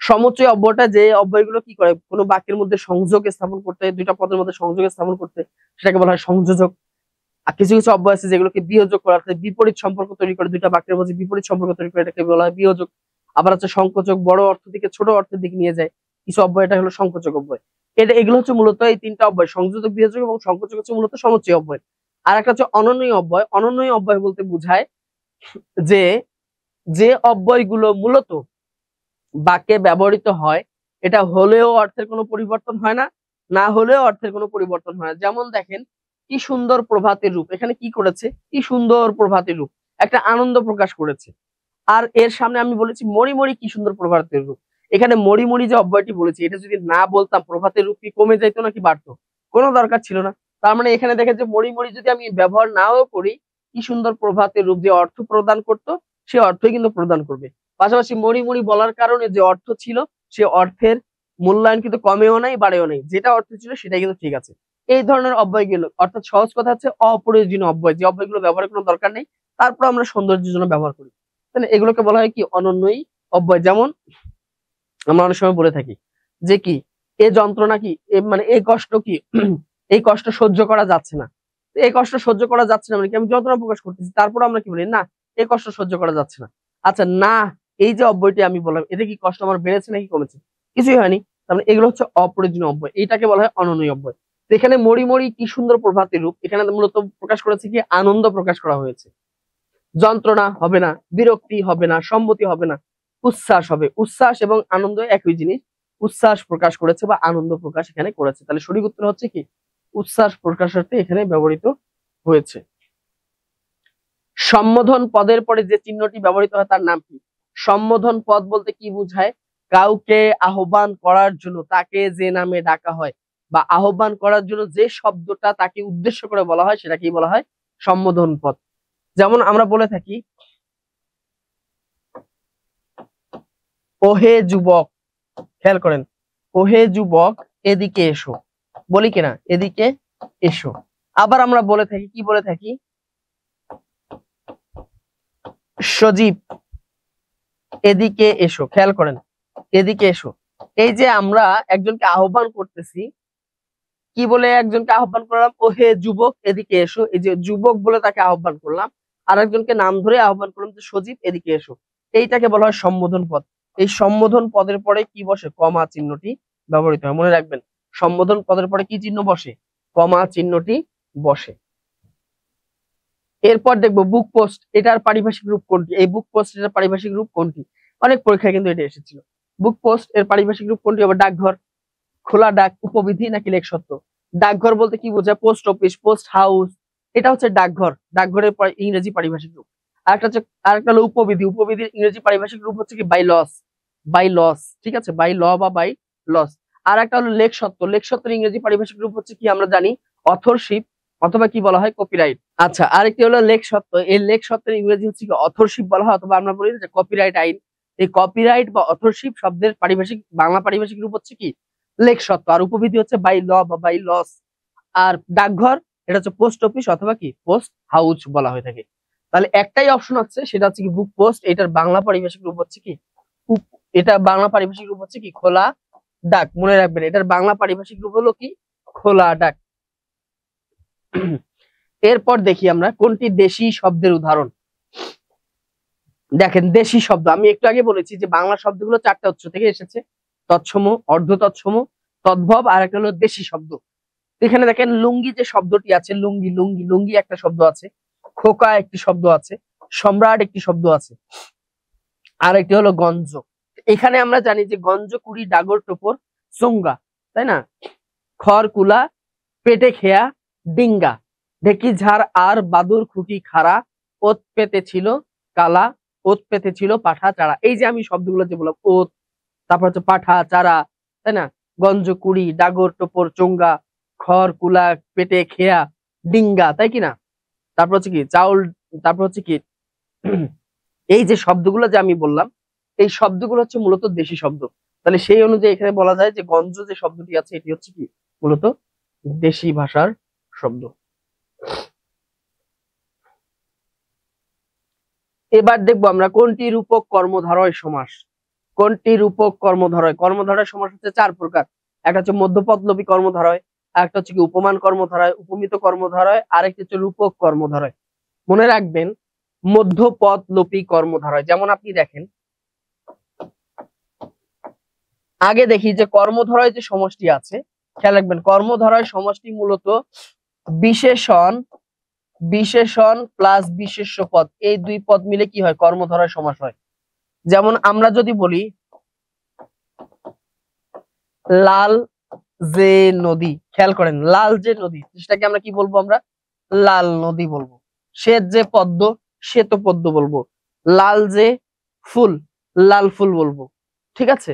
সমুচ্চয়ী অব্যয়টা যে অব্যয়গুলো কি করে, কোনো বাক্যের মধ্যে সংযোগ স্থাপন করতে, দুইটা পদের মধ্যে সংযোগ স্থাপন করতে, সেটাকে বলা হয় সংযোজক। আর কিছু কিছু অব্যয় আছে যেগুলোকে বিয়োজক করা, অর্থাৎ বিপরীত সম্পর্ক তৈরি করে, দুইটা বাক্যের মধ্যে বিপরীত সম্পর্ক তৈরি করে, এটাকে বলা হয় বিয়োজক। আবার হচ্ছে সংকোচক, বড় অর্থ থেকে ছোট অর্থের দিকে নিয়ে যায় কিছু অব্যয়, এটা হলো সংকোচক অব্যয়। এগুলো হচ্ছে মূলত এই 3টা অব্যয়, সংযোজক, বিয়োজক এবং সংকোচক হচ্ছে মূলত সমুচ্চয়ী অব্যয়। আর একটা হচ্ছে অনন্যই অব্যয়। অনন্যই অব্যয় বলতে বোঝায় যে যে অব্যয়গুলো মূলত বাক্যে ব্যবহৃত হয়, এটা হলেও অর্থের কোনো পরিবর্তন হয় না, না হলেও অর্থের কোনো পরিবর্তন হয় না। যেমন দেখেন, কি সুন্দর প্রভাতের রূপ, এখানে কি করেছে, কি সুন্দর প্রভাতের রূপ, একটা আনন্দ প্রকাশ করেছে। আর এর সামনে আমি বলেছি মরি মরি কি সুন্দর প্রভাতের রূপ, এখানে মরি মরি যে অব্যয়টি বলেছি, এটা যদি না বলতাম প্রভাতের রূপ কি কমে যাইতো নাকি বাড়তো? কোনো দরকার ছিল না। তার মানে এখানে দেখে যে মরি মরি যদি আমি ব্যবহার নাও করি, কি সুন্দর প্রভাতের রূপ যে অর্থ প্রদান করতো সে অর্থই কিন্তু প্রদান করবে। পাশাপাশি মরি মরি বলার কারণে যে অর্থ ছিল সে অর্থের মূল্যায়ন কিন্তু কমেও নাই বাড়েও নাই, যেটা অর্থ ছিল সেটাই কিন্তু ঠিক আছে। এই ধরনের অব্যয়গুলো, অর্থাৎ সহজ কথা হচ্ছে অপ্রয়োজনীয় অব্যয়, যে অব্যয়গুলো ব্যবহারের কোনো দরকার নেই, তারপর আমরা সৌন্দর্যের জন্য ব্যবহার করি, তাহলে এগুলোকে বলা হয় কি অনন্যই অব্যয়। যেমন আমরা অনেক সময় বলে থাকি যে কি এ যন্ত্রণা কি, মানে এই কষ্ট কি এই কষ্ট সহ্য করা যাচ্ছে না। এই কষ্ট সহ্য করা যাচ্ছে না মানে কি আমি যন্ত্রণা প্রকাশ করতেছি, তারপর আমরা কি বলি না এই কষ্ট সহ্য করা যাচ্ছে না। আচ্ছা না, এই যে অব্যয়টি আমি বললাম এতে কি কষ্ট আমার বেড়েছে নাকি কমেছে? কিছুই হয়নি। তার মানে এগুলো হচ্ছে অপ্রয়োজনীয় অব্যয়, এইটাকে বলা হয় অনন্যই অব্যয়। তো এখানে মরি মরি কি সুন্দর প্রভাতের রূপ, এখানে মূলত প্রকাশ করেছে কি আনন্দ প্রকাশ করা হয়েছে। যন্ত্রণা হবে না, বিরক্তি হবে না, সম্মতি হবে না, উচ্ছ্বাস হবে। উচ্ছ্বাস এবং আনন্দ একই জিনিস, উচ্ছ্বাস প্রকাশ করেছে বা আনন্দ প্রকাশ এখানে করেছে। তাহলে সঠিক উত্তর হচ্ছে কি উচ্ছ্বাস প্রকাশার্থে এখানে ব্যবহৃত হয়েছে। সম্বোধন পদের পরে যে চিহ্নটি ব্যবহৃত হয় তার নাম কি? সম্বোধন পদ বলতে কি বোঝায়? কাউকে আহ্বান করার জন্য তাকে যে নামে ডাকা হয় বা আহ্বান করার জন্য যে শব্দটা তাকে উদ্দেশ্য করে বলা হয় সেটাকেই বলা হয় সম্বোধন পদ। যেমন আমরা বলে থাকি ওহে যুবক, খেয়াল করেন, ওহে যুবক এদিকে এসো, বলি কিনা এদিকে এসো। আবার আমরা বলে থাকি কি বলে থাকি, সজীব এদিকে এসো, খেয়াল করেন এদিকে এসো। এই যে আমরা একজনকে আহ্বান করতেছি, কি বলে একজনকে আহ্বান করলাম, ওহে যুবক এদিকে এসো, এই যে যুবক বলে তাকে আহ্বান করলাম, আর একজনকে নাম ধরে আহ্বান করলাম যে সজীব এদিকে এসো, এইটাকে বলা হয় সম্বোধন পদ। এই সম্বোধন পদের পরে কি বসে? কমা চিহ্নটি ব্যবহৃত হয়, মনে রাখবেন। সম্বোধন পদের পরে কি চিহ্ন বসে? কমা চিহ্নটি বসে। এরপর দেখবো বুক পোস্ট, এটার পারিভাষিক রূপ কোনটি? এই বুক পোস্ট এটার পারিভাষিক রূপ কোনটি? অনেক পরীক্ষায় কিন্তু এটা এসেছিল। বুক পোস্ট এর পারিভাষিক রূপ কোনটি হবে? ডাকঘর, খোলা ডাক, উপবিধি নাকি লেখ সত্য? ডাকঘর বলতে কি বোঝায়? পোস্ট অফিস, পোস্ট হাউস, এটা হচ্ছে ডাকঘর। ডাকঘরের ইংরেজি পারিভাষিক রূপ। আরেকটা হলো উপবিধি, উপবিধির ইংরেজি পারিভাষিক রূপ হচ্ছে কি বাই লস, বাই লস, ঠিক আছে, বাই ল বা বাই লস। আর একটা হলো লেখ সত্য, লেখ সত্যের ইংরেজি পারিভাষিক রূপ হচ্ছে কি আমরা জানি অথরশিপ, অথবা কি বলা হয় কপিরাইট। আচ্ছা, আরেকটি হলো লেখ সত্য, এই লেখ সত্যের ইংরেজি হচ্ছে কি অথরশিপ বলা হয়, অথবা আমরা বলি যে কপিরাইট আইন। এই কপিরাইট বা অথরশিপ শব্দের পারিভাষিক বাংলা পারিভাষিক রূপ হচ্ছে কি লেখ সত্য, আর উপবিধি হচ্ছে বাই ল বা বাই লস। আর ডাকঘর এটা হচ্ছে পোস্ট অফিস অথবা কি পোস্ট হাউস বলা হয়ে থাকে। তাহলে একটাই অপশন আছে, সেটা হচ্ছে কি বুক পোস্ট। এটার বাংলা পারিভাষিক রূপ হচ্ছে কি এটা বাংলা পারিভাষিক রূপ হচ্ছে কি খোলা ডাক, মনে রাখবেন এটার বাংলা পারিভাষিক রূপ হলো কি খোলা ডাক। এরপর দেখি আমরা কোনটি দেশি শব্দের উদাহরণ। দেখেন দেশি শব্দ, আমি একটু আগে বলেছি যে বাংলা শব্দগুলো চারটা উৎস থেকে এসেছে, তৎসম, অর্ধ তৎসম, তদ্ভব, আর একটা হলো দেশি শব্দ। এখানে দেখেন লুঙ্গি যে শব্দটি আছে, লুঙ্গি লুঙ্গি লুঙ্গি একটা শব্দ আছে, খোকা একটি শব্দ আছে, সম্রাট একটি শব্দ আছে, আর একটি হলো গঞ্জ। এখানে আমরা জানি যে গঞ্জ, কুড়ি, ডাগর, টোপর, চোঙ্গা, তাই না? খড় কুলা, পেটে খেয়া, ডিঙ্গা, ঢেকি ঝাড় আর বাদুর খুকি খাড়া, ওত পেতে ছিল কালা, ওত পেতে ছিল পাঠা চারা। এই যে আমি শব্দগুলো যে বললাম, ওত, তারপর হচ্ছে পাঠা চারা, তাই না? গঞ্জ, কুড়ি, ডাগর, টোপর, চোঙ্গা, খড় কুলা, পেটে খেয়া, ডিঙ্গা, তাই কিনা? তারপর হচ্ছে কি চাউল, তারপর হচ্ছে কি এই যে শব্দগুলো যে আমি বললাম, এই শব্দগুলো হচ্ছে মূলত দেশি শব্দ। তাহলে সেই অনুযায়ী এখানে বলা যায় যে গঞ্জ যে শব্দটি আছে এটি হচ্ছে কি মূলত দেশি ভাষার শব্দ। এবার দেখবো আমরা কোনটি রূপক কর্মধারয় সমাস। কোনটি রূপক কর্মধারয়? কর্মধারয় সমাস হচ্ছে চার প্রকার। একটা হচ্ছে মধ্যপদলোপী কর্মধারয়, একটা হচ্ছে কি উপমান কর্মধারয়, উপমিত কর্মধারয়, আরেকটি হচ্ছে রূপক কর্মধারয়। মনে রাখবেন মধ্যপদলোপী কর্মধারয়, যেমন আপনি দেখেন আগে দেখি যে কর্মধারয় যে সমষ্টি আছে, খেয়াল রাখবেন কর্মধারয় সমষ্টি মূলত বিশেষণ, বিশেষণ প্লাস বিশেষ্য পদ, এই দুই পদ মিলে কি হয় কর্মধারয় সমাস হয়। যেমন আমরা যদি বলি লাল যে নদী, খেয়াল করেন, লাল যে নদী সেটাকে আমরা কি বলবো? আমরা লাল নদী বলবো। শ্বেত যে পদ্ম, শ্বেত পদ্ম বলবো। লাল যে ফুল, লাল ফুল বলবো। ঠিক আছে,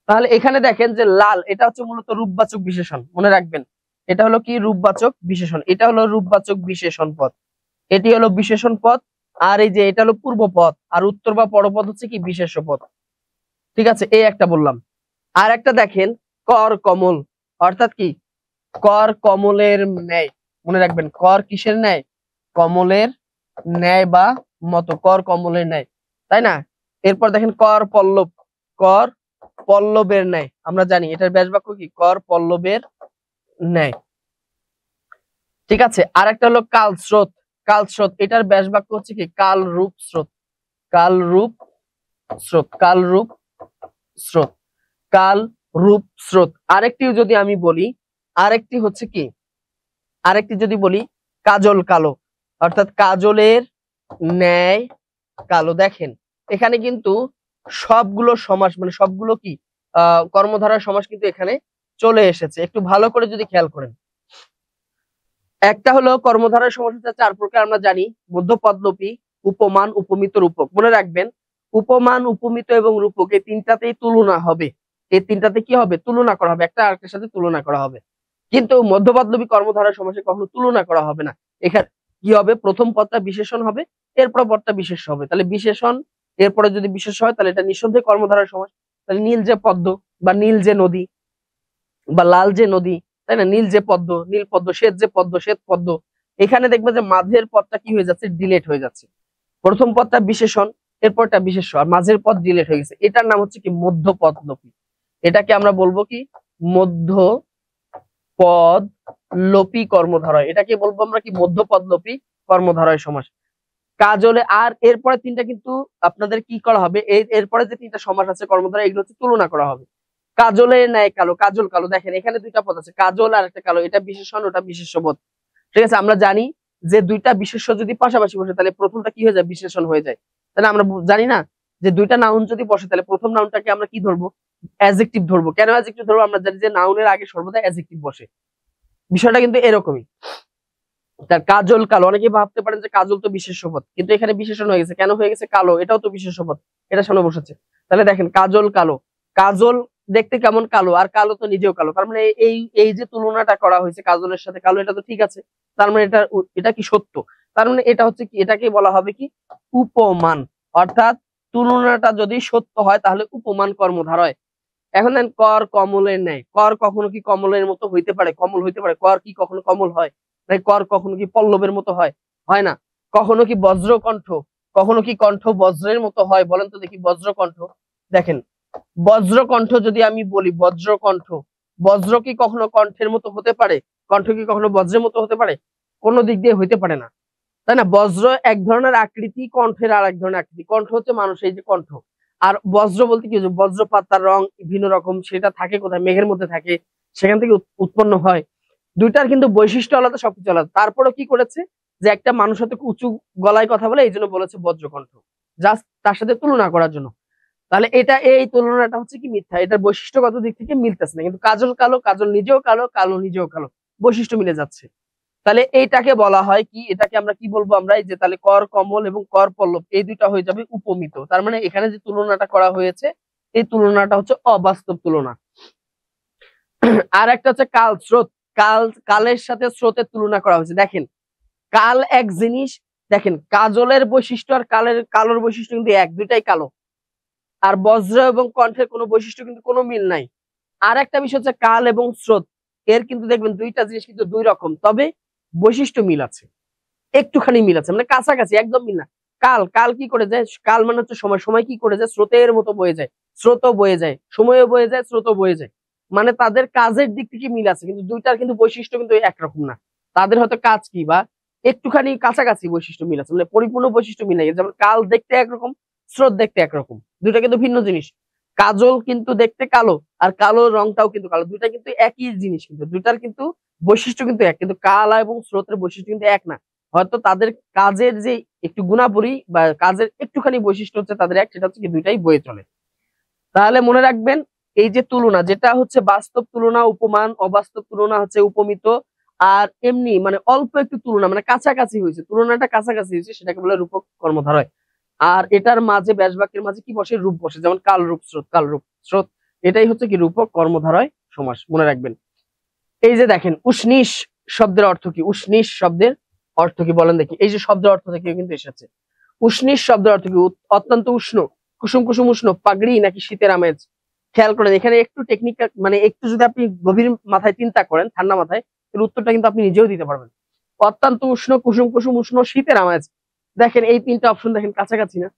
তাহলে এখানে দেখেন যে লাল, এটা হচ্ছে মূলত রূপবাচক বিশেষণ, মনে রাখবেন। এটা হলো কি? রূপবাচক বিশেষণ। এটা হলো রূপবাচক বিশেষণ পদ, এটি হলো বিশেষণ পদ। আর এই যে এটা হলো পূর্ব পদ, আর উত্তর বা পরপদ হচ্ছে কি? বিশেষ্য পদ। ঠিক আছে, এই একটা বললাম। আর একটা দেখেন, কর কমল, অর্থাৎ কি? কর কমলের ন্যায়, মনে রাখবেন। কর কিসের ন্যায়? কমলের ন্যায় বা মতো, কর কমলের ন্যায়, তাই না? এরপর দেখেন কর পল্লব, কর পল্লবের ন্যায়, আমরা জানি এটার ব্যাস বাক্য কি? কর পল্লবের ন্যায়। ঠিক আছে, আর একটা হলো কাল স্রোত, কাল স্রোত, এটার ব্যাস বাক্য হচ্ছে কি? কাল রূপ স্রোত, কাল রূপ স্রোত, কাল রূপ স্রোত, কাল রূপ স্রোত। আরেকটি যদি আমি বলি, আরেকটি হচ্ছে কি? আরেকটি যদি বলি কাজল কালো, অর্থাৎ কাজলের ন্যায় কালো। দেখেন এখানে কিন্তু সবগুলো সমাস, মানে সবগুলো কি কর্মধারয় সমাস কিন্তু এখানে চলে এসেছে। একটু ভালো করে যদি খেয়াল করেন, একটা হলো কর্মধারয় সমাস হচ্ছে 4 প্রকার, আমরা জানি। মধ্যপদলোপী, উপমান, উপমিত, রূপক। মনে রাখবেন, উপমান, উপমিত এবং রূপক এই তিনটাতেই তুলনা হবে। এই তিনটাতে কি হবে? তুলনা করা হবে, একটা আরেকটার সাথে তুলনা করা হবে। কিন্তু মধ্যপদলোপী কর্মধারয় সমাসে কখনো তুলনা করা হবে না। এখানে কি হবে? প্রথম পদটা বিশেষণ হবে, এরপর পদটা বিশেষ্য হবে। তাহলে বিশেষণ এরপরে যদি বিশেষ্য হয়, তাহলে এটা নিঃসন্দেহে কর্মধারয় সমাস। তাহলে নীল যে পদ্ম, বা নীল যে নদী, বা লাল যে নদী, তাই না? নীল যে পদ্ম, নীল পদ্ম। শ্বেত যে পদ্ম, শ্বেত পদ্ম। এখানে দেখবে যে মাঝের পদটা কি হয়ে যাচ্ছে? ডিলেট হয়ে যাচ্ছে। প্রথম পদটা বিশেষণ, এরপরটা বিশেষ্য, আর মাঝের পদ ডিলেট হয়ে গেছে। এটার নাম হচ্ছে কি? মধ্য পদলোপী। এটাকে আমরা বলবো কি? মধ্য পদ লোপী কর্মধারয়। এটাকে বলবো আমরা কি? মধ্য পদলোপী কর্মধারয় সমাস। কাজলে, আর এরপরে তিনটা কিন্তু আপনাদের কি করা হবে? এরপরে যে তিনটা সমাস আছে কর্মধারয়, এগুলো হচ্ছে তুলনা করা হবে। কাজলের ন্যায় কালো, কাজল কালো। দেখেন এখানে দুইটা পদ আছে, কাজল আর একটা কালো, এটা বিশেষণ, ওটা বিশেষ্য পদ। ঠিক আছে, আমরা জানি যে দুইটা বিশেষ্য যদি পাশাপাশি বসে, তাহলে প্রথমটা কি হয়ে যায়? বিশেষণ হয়ে যায়। তাহলে আমরা জানি না যে দুইটা নাউন যদি বসে, তাহলে প্রথম নাউনটাকে আমরা কি ধরবো? অ্যাডজেক্টিভ ধরবো। কেন অ্যাডজেক্টিভ ধরবো? আমরা জানি যে নাউনের আগে সর্বদা অ্যাডজেক্টিভ বসে। বিষয়টা কিন্তু এরকমই। তার কাজল কালো, অনেকে ভাবতে পারেন যে কাজল তো বিশেষ্য পদ, কিন্তু এখানে বিশেষণ হয়ে গেছে। কেন হয়ে গেছে? কালো, এটাও তো বিশেষ্য পদ, এটা সামনে বসেছে। তাহলে দেখেন কাজল কালো, কাজল দেখতে কেমন? কালো। আর কালো তো নিজেও কালো। তার মানে এই এই যে তুলনাটা করা হয়েছে কাজলের সাথে কালো, এটা তো ঠিক আছে। তার মানে এটা কি সত্য? তার মানে এটা হচ্ছে কি? এটাকে বলা হবে কি? উপমান। অর্থাৎ তুলনাটা যদি সত্য হয়, তাহলে উপমান কর্মধারয়। এখন দেন কর কমলের ন্যায়, কর কখনো কি কমলের মতো হইতে পারে? কমল হইতে পারে? কর কি কখনো কমল হয়? নাকি কর কখনো কি পল্লবের মতো হয়? হয় না। কখনো কি বজ্রকণ্ঠ, কখনো কি কণ্ঠ বজ্রের মতো হয়? বলেন তো দেখি, বজ্রকণ্ঠ। দেখেন বজ্রকণ্ঠ যদি আমি বলি, বজ্রকণ্ঠ, বজ্র কি কখনো কণ্ঠের মতো হতে পারে? কণ্ঠ কি কখনো বজ্রের মতো হতে পারে? কোনো দিক দিয়ে হইতে পারে না, তাই না? বজ্র এক ধরনের আকৃতি, কণ্ঠের আর এক ধরনের আকৃতি। কণ্ঠ হচ্ছে মানুষ, এই যে কণ্ঠ। আর বজ্র বলতে কি? বজ্রপাত, তার রং ভিন্ন রকম, সেটা থাকে কোথায়? মেঘের মধ্যে থাকে, সেখান থেকে উৎপন্ন হয়। দুইটার কিন্তু বৈশিষ্ট্য আলাদা, সবকিছু আলাদা। তারপরে কি করেছে? যে একটা মানুষ হয়তো উঁচু গলায় কথা বলে, এই জন্য বলেছে বজ্রকণ্ঠ, জাস্ট তার সাথে তুলনা করার জন্য। তাহলে এটা, এই তুলনাটা হচ্ছে কি? মিথ্যা। এটার বৈশিষ্ট্যগত দিক থেকে মিলতেছে না। কিন্তু কাজল কালো, কাজল নিজেও কালো, কালো নিজেও কালো, বৈশিষ্ট্য মিলে যাচ্ছে। তাহলে এইটাকে বলা হয় কি? এটাকে আমরা কি বলবো? আমরা এই যে তাহলে কর কমল এবং কর পল্লব, এই দুইটা হয়ে যাবে উপমিত। তার মানে এখানে যে তুলনাটা করা হয়েছে, এই তুলনাটা হচ্ছে অবাস্তব তুলনা। আর একটা হচ্ছে কাল স্রোত, কাল, কালের সাথে স্রোতের তুলনা করা হয়েছে। দেখেন কাল এক জিনিস, দেখেন কাজলের বৈশিষ্ট্য আর কালোর বৈশিষ্ট্য কিন্তু এক, দুইটাই কালো। আর বজ্র এবং কণ্ঠের কোনো বৈশিষ্ট্য কিন্তু কোনো মিল নাই। আর একটা বিষয় হচ্ছে কাল এবং স্রোত, এর কিন্তু দেখবেন দুইটা জিনিস কিন্তু দুই রকম, তবে বৈশিষ্ট্য মিল আছে, একটুখানি মিল আছে, মানে কাছাকাছি, একদম মিল না। কাল, কাল কি করে যায়? কাল মানে হচ্ছে সময়, সময় কি করে যায়? স্রোতের মতো বয়ে যায়, স্রোতও বয়ে যায়, সময়ও বয়ে যায়, স্রোতও বয়ে যায়। মানে তাদের কাজের দিক থেকে মিল আছে, কিন্তু দুইটার কিন্তু বৈশিষ্ট্য কিন্তু একরকম না। তাদের হয়তো কাজ কি বা একটুখানি কাছাকাছি বৈশিষ্ট্য মিল আছে, মানে পরিপূর্ণ বৈশিষ্ট্য মিল নেই। যেমন কাল দেখতে একরকম, স্রোত দেখতে একরকম, দুইটা কিন্তু ভিন্ন জিনিস। কাজল কিন্তু দেখতে কালো, আর কালো রংটাও কিন্তু কালো, দুইটা কিন্তু একই জিনিস, কিন্তু দুইটার কিন্তু বৈশিষ্ট্য কিন্তু এক, কিন্তু কাল এবং স্রোতের বৈশিষ্ট্য কিন্তু এক না। হয়তো তাদের কাজের যে একটু গুণাবলী বা কাজের একটুখানি বৈশিষ্ট্য হচ্ছে তাদের এক, সেটা হচ্ছে কি দুইটাই বয়ে চলে। তাহলে মনে রাখবেন, এই যে তুলনা, যেটা হচ্ছে বাস্তব তুলনা, উপমান, অবাস্তব তুলনা হচ্ছে উপমিত, আর এমনি মানে অল্প একটু তুলনা মানে কাছাকাছি হয়েছে, তুলনাটা কাছাকাছি হয়েছে, সেটাকে বলে রূপক কর্মধারয়। আর এটার মাঝে ব্যাস বাক্যের মাঝে কি বসে? রূপ বসে, যেমন কাল রূপ স্রোত, কাল রূপ স্রোত, এটাই হচ্ছে কি রূপক কর্মধারয় সমাস, মনে রাখবেন। এই যে দেখেন উষ্ণিস শব্দের অর্থ কি? উষ্ণিস শব্দের অর্থ কি বলেন দেখি? এই যে শব্দের অর্থ থেকে কিন্তু এসেছে। উষ্ণিস শব্দের অর্থ কি? অত্যন্ত উষ্ণ, কুসুম কুসুম উষ্ণ, পাগড়ি নাকি শীতের আমেজ? খেয়াল করেন এখানে একটু টেকনিক্যাল, মানে একটু যদি আপনি গভীর মাথায় চিন্তা করেন, ঠান্ডা মাথায়, এর উত্তরটা কিন্তু আপনি নিজেও দিতে পারবেন। অত্যন্ত উষ্ণ, কুসুম কুসুম উষ্ণ, শীতের আমেজ। দেখেন এই তিনটা অপশন দেখেন কাছাকাছি না?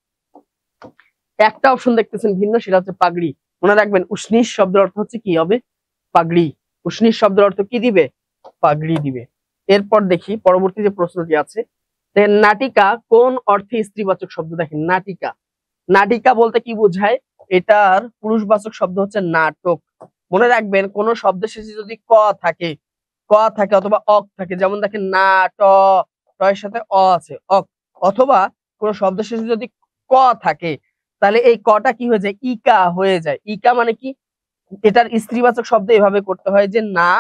একটা অপশন দেখতেছেন ভিন্ন, সেটা হচ্ছে পাগড়ি। মনে রাখবেন উষ্ণিস শব্দের অর্থ হচ্ছে কি হবে? পাগড়ি। উষ্ণিস শব্দের অর্থ কি দিবে? পাগড়ি দিবে। এরপর দেখি পরবর্তী যে প্রশ্নটি আছে, দেখেন নাটিকা কোন অর্থে স্ত্রীবাচক শব্দ? দেখেন নাটিকা, নাটিকা বলতে কি বোঝায়? এটার পুরুষবাচক শব্দ হচ্ছে নাটক। মনে রাখবেন কোন শব্দের শেষে যদি ক থাকে, ক থাকে অথবা অক থাকে, যেমন দেখেন নাট, ট এর সাথে অ আছে, অক, অথবা কোন শব্দের শেষে যদি ক থাকে, তাহলে এই কটা কি হয়ে যায়? ইকা হয়ে যায়। ইকা মানে কি? এটার স্ত্রীবাচক শব্দ এভাবে করতে হয় যে না,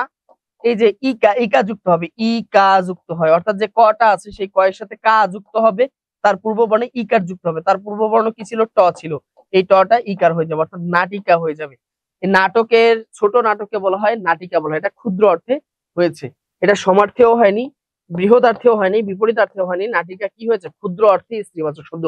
এই যে ইকা, ইকা যুক্ত হবে, ই কা যুক্ত হয়, অর্থাৎ যে কটা আছে সেই কয়ের সাথে কা যুক্ত হবে, তার পূর্ব বর্ণে ইকার যুক্ত হবে। তার পূর্ব বর্ণ কি ছিল? ট ছিল, এই টটা ইকার হয়ে যাবে, অর্থাৎ নাটিকা হয়ে যাবে। এই নাটকের, ছোট নাটককে বলা হয় নাটিকা বলা হয়। এটা ক্ষুদ্র অর্থে হয়েছে, এটা সমার্থেও হয়নি, বৃহদার্থেও হয়নি, বিপরীতার্থেও হয়নি। নাটিকা কি হয়েছে? ক্ষুদ্র অর্থে স্ত্রীবাচক শব্দ।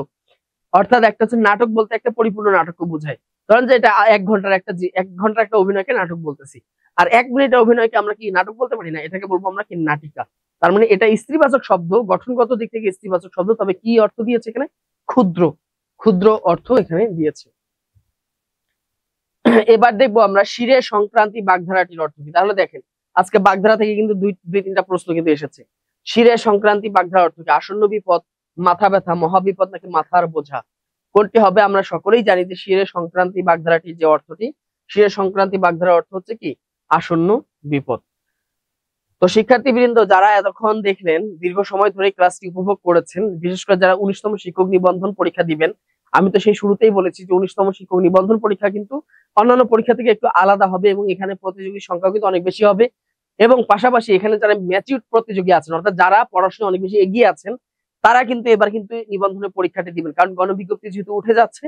অর্থাৎ একটা হচ্ছে নাটক বলতে একটা পরিপূর্ণ নাটককে বোঝায়। ধরেন যে এটা 1 ঘন্টার একটা, 1 ঘন্টার একটা অভিনয়কে নাটক বলতেছি, আর 1 মিনিটের অভিনয়কে আমরা কি নাটক বলতে পারি না? এটাকে বলবো আমরা কি? নাটিকা। তার মানে এটা স্ত্রীবাচক শব্দ, গঠনগত দিক থেকে স্ত্রীবাচক শব্দ, তবে কি অর্থ দিয়েছে এখানে? ক্ষুদ্র, ক্ষুদ্র অর্থ এখানে দিয়েছে। এবার দেখবো আমরা শিরে সংক্রান্তি বাগধারাটির অর্থ কি। তাহলে দেখেন আজকে বাগধারা থেকে কিন্তু দুই তিনটা প্রশ্ন কিন্তু এসেছে। শিরে সংক্রান্তি বাগধারা অর্থ কি? আসন্ন বিপদ, মাথা ব্যথা, মহাবিপদ নাকি মাথার বোঝা? কোনটি হবে? আমরা সকলেই জানি যে শিরে সংক্রান্তি বাগধারাটির যে অর্থটি, শিরে সংক্রান্তি বাগধারার অর্থ হচ্ছে কি? আসন্ন বিপদ। তো শিক্ষার্থীবৃন্দ যারা এতক্ষণ দেখলেন, দীর্ঘ সময় ধরে ক্লাসটি উপভোগ করেছেন, বিশেষ করে যারা 19তম শিক্ষক নিবন্ধন পরীক্ষা দিবেন, আমি তো সেই শুরুতেই বলেছি যে 19তম শিক্ষক নিবন্ধন পরীক্ষা কিন্তু অন্যান্য পরীক্ষা থেকে একটু আলাদা হবে, এবং এখানে প্রতিযোগীর সংখ্যা কিন্তু অনেক বেশি হবে। এবং পাশাপাশি এখানে যারা ম্যাচিউরড প্রতিযোগী আছেন, অর্থাৎ যারা পড়াশোনা অনেক বেশি এগিয়ে আছেন, তারা কিন্তু এবার কিন্তু নিবন্ধনের পরীক্ষাটি দিবেন, কারণ গণবিজ্ঞপ্তি যেহেতু উঠে যাচ্ছে,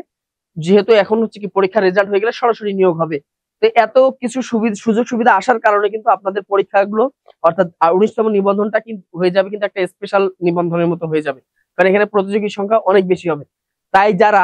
যেহেতু এখন হচ্ছে কি পরীক্ষার রেজাল্ট হয়ে গেলে সরাসরি নিয়োগ হবে। তো এত কিছু সুযোগ সুবিধা আসার কারণে কিন্তু আপনাদের পরীক্ষাগুলো, অর্থাৎ 19তম নিবন্ধনটা কিন্তু হয়ে যাবে কিন্তু একটা স্পেশাল নিবন্ধনের মতো হয়ে যাবে, কারণ এখানে প্রতিযোগীর সংখ্যা অনেক বেশি হবে। তাই যারা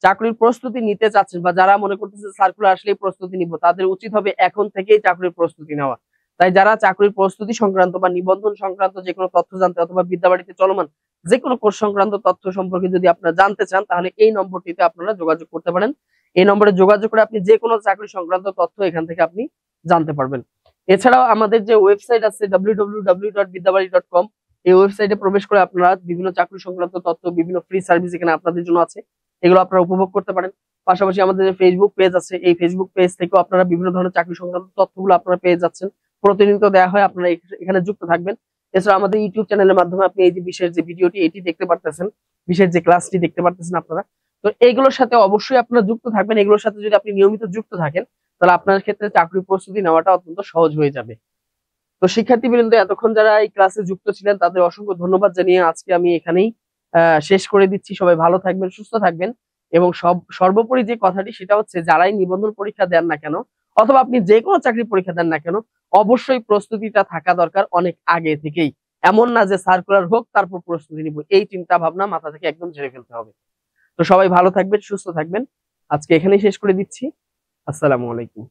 চাকরির প্রস্তুতি নিতে চাচ্ছেন বা যারা মনে করতেছে সার্কুলার আসলেই প্রস্তুতি নিব, তাদের উচিত হবে এখন থেকেই চাকরির প্রস্তুতি নেওয়া। তাই যারা চাকরির প্রস্তুতি সংক্রান্ত বা নিবন্ধন সংক্রান্ত যে কোনো তথ্য জানতে, অথবা বিদ্যাবাড়িতে চলমান যে কোনো কোর্স সংক্রান্ত তথ্য সম্পর্কে যদি আপনারা জানতে চান, তাহলে এই নম্বরটিতে আপনারা যোগাযোগ করতে পারেন। এই নম্বরে যোগাযোগ করে আপনি যে কোনো চাকরি সংক্রান্ত তথ্য এখান থেকে আপনি জানতে পারবেন। এছাড়াও আমাদের যে ওয়েবসাইট আছে www.বিদ্যাবাড়ি.com, এই ওয়েবসাইটে প্রবেশ করে আপনারা বিভিন্ন চাকরি সংক্রান্ত তথ্য, বিভিন্ন ফ্রি সার্ভিস এখানে আপনাদের জন্য আছে, এগুলো আপনারা উপভোগ করতে পারেন। পাশাপাশি আমাদের যে ফেসবুক পেজ আছে, এই ফেসবুক পেজ থেকেও আপনারা বিভিন্ন ধরনের চাকরি সংক্রান্ত তথ্যগুলো আপনারা পেয়ে যাচ্ছেন, প্রতিনিয়ত দেওয়া হয়, আপনারা এখানে যুক্ত থাকবেন। এছাড়া আমাদের ইউটিউব চ্যানেলের মাধ্যমে আপনি এই যে বিশেষ যে ভিডিওটি এটি দেখতে পারতেছেন, বিশেষ যে ক্লাসটি দেখতে পারতেছেন আপনারা, তো এইগুলোর সাথে অবশ্যই আপনারা যুক্ত থাকবেন। এগুলোর সাথে যদি আপনি নিয়মিত যুক্ত থাকেন, তাহলে আপনার ক্ষেত্রে চাকরির প্রস্তুতি নেওয়াটা অত্যন্ত সহজ হয়ে যাবে। তো শিক্ষার্থীবৃন্দ এতক্ষণ যারা এই ক্লাসে যুক্ত ছিলেন, তাদের অসংখ্য ধন্যবাদ জানিয়ে আজকে আমি এখানেই শেষ করে দিচ্ছি। সবাই ভালো থাকবেন, সুস্থ থাকবেন, এবং সর্বোপরি যে কথাটি সেটা হচ্ছে, যারাই নিবন্ধন পরীক্ষা দেন না কেন, অথবা আপনি যে কোনো চাকরির পরীক্ষা দেন না কেন, অবশ্যই প্রস্তুতিটা থাকা দরকার অনেক আগে থেকেই। এমন না যে সার্কুলার হোক তারপর প্রস্তুতি নিব, এই চিন্তা ভাবনা মাথা থেকে একদম ঝেড়ে ফেলতে হবে। তো সবাই ভালো থাকবেন, সুস্থ থাকবেন, আজকে এখানেই শেষ করে দিচ্ছি। আসসালামু আলাইকুম।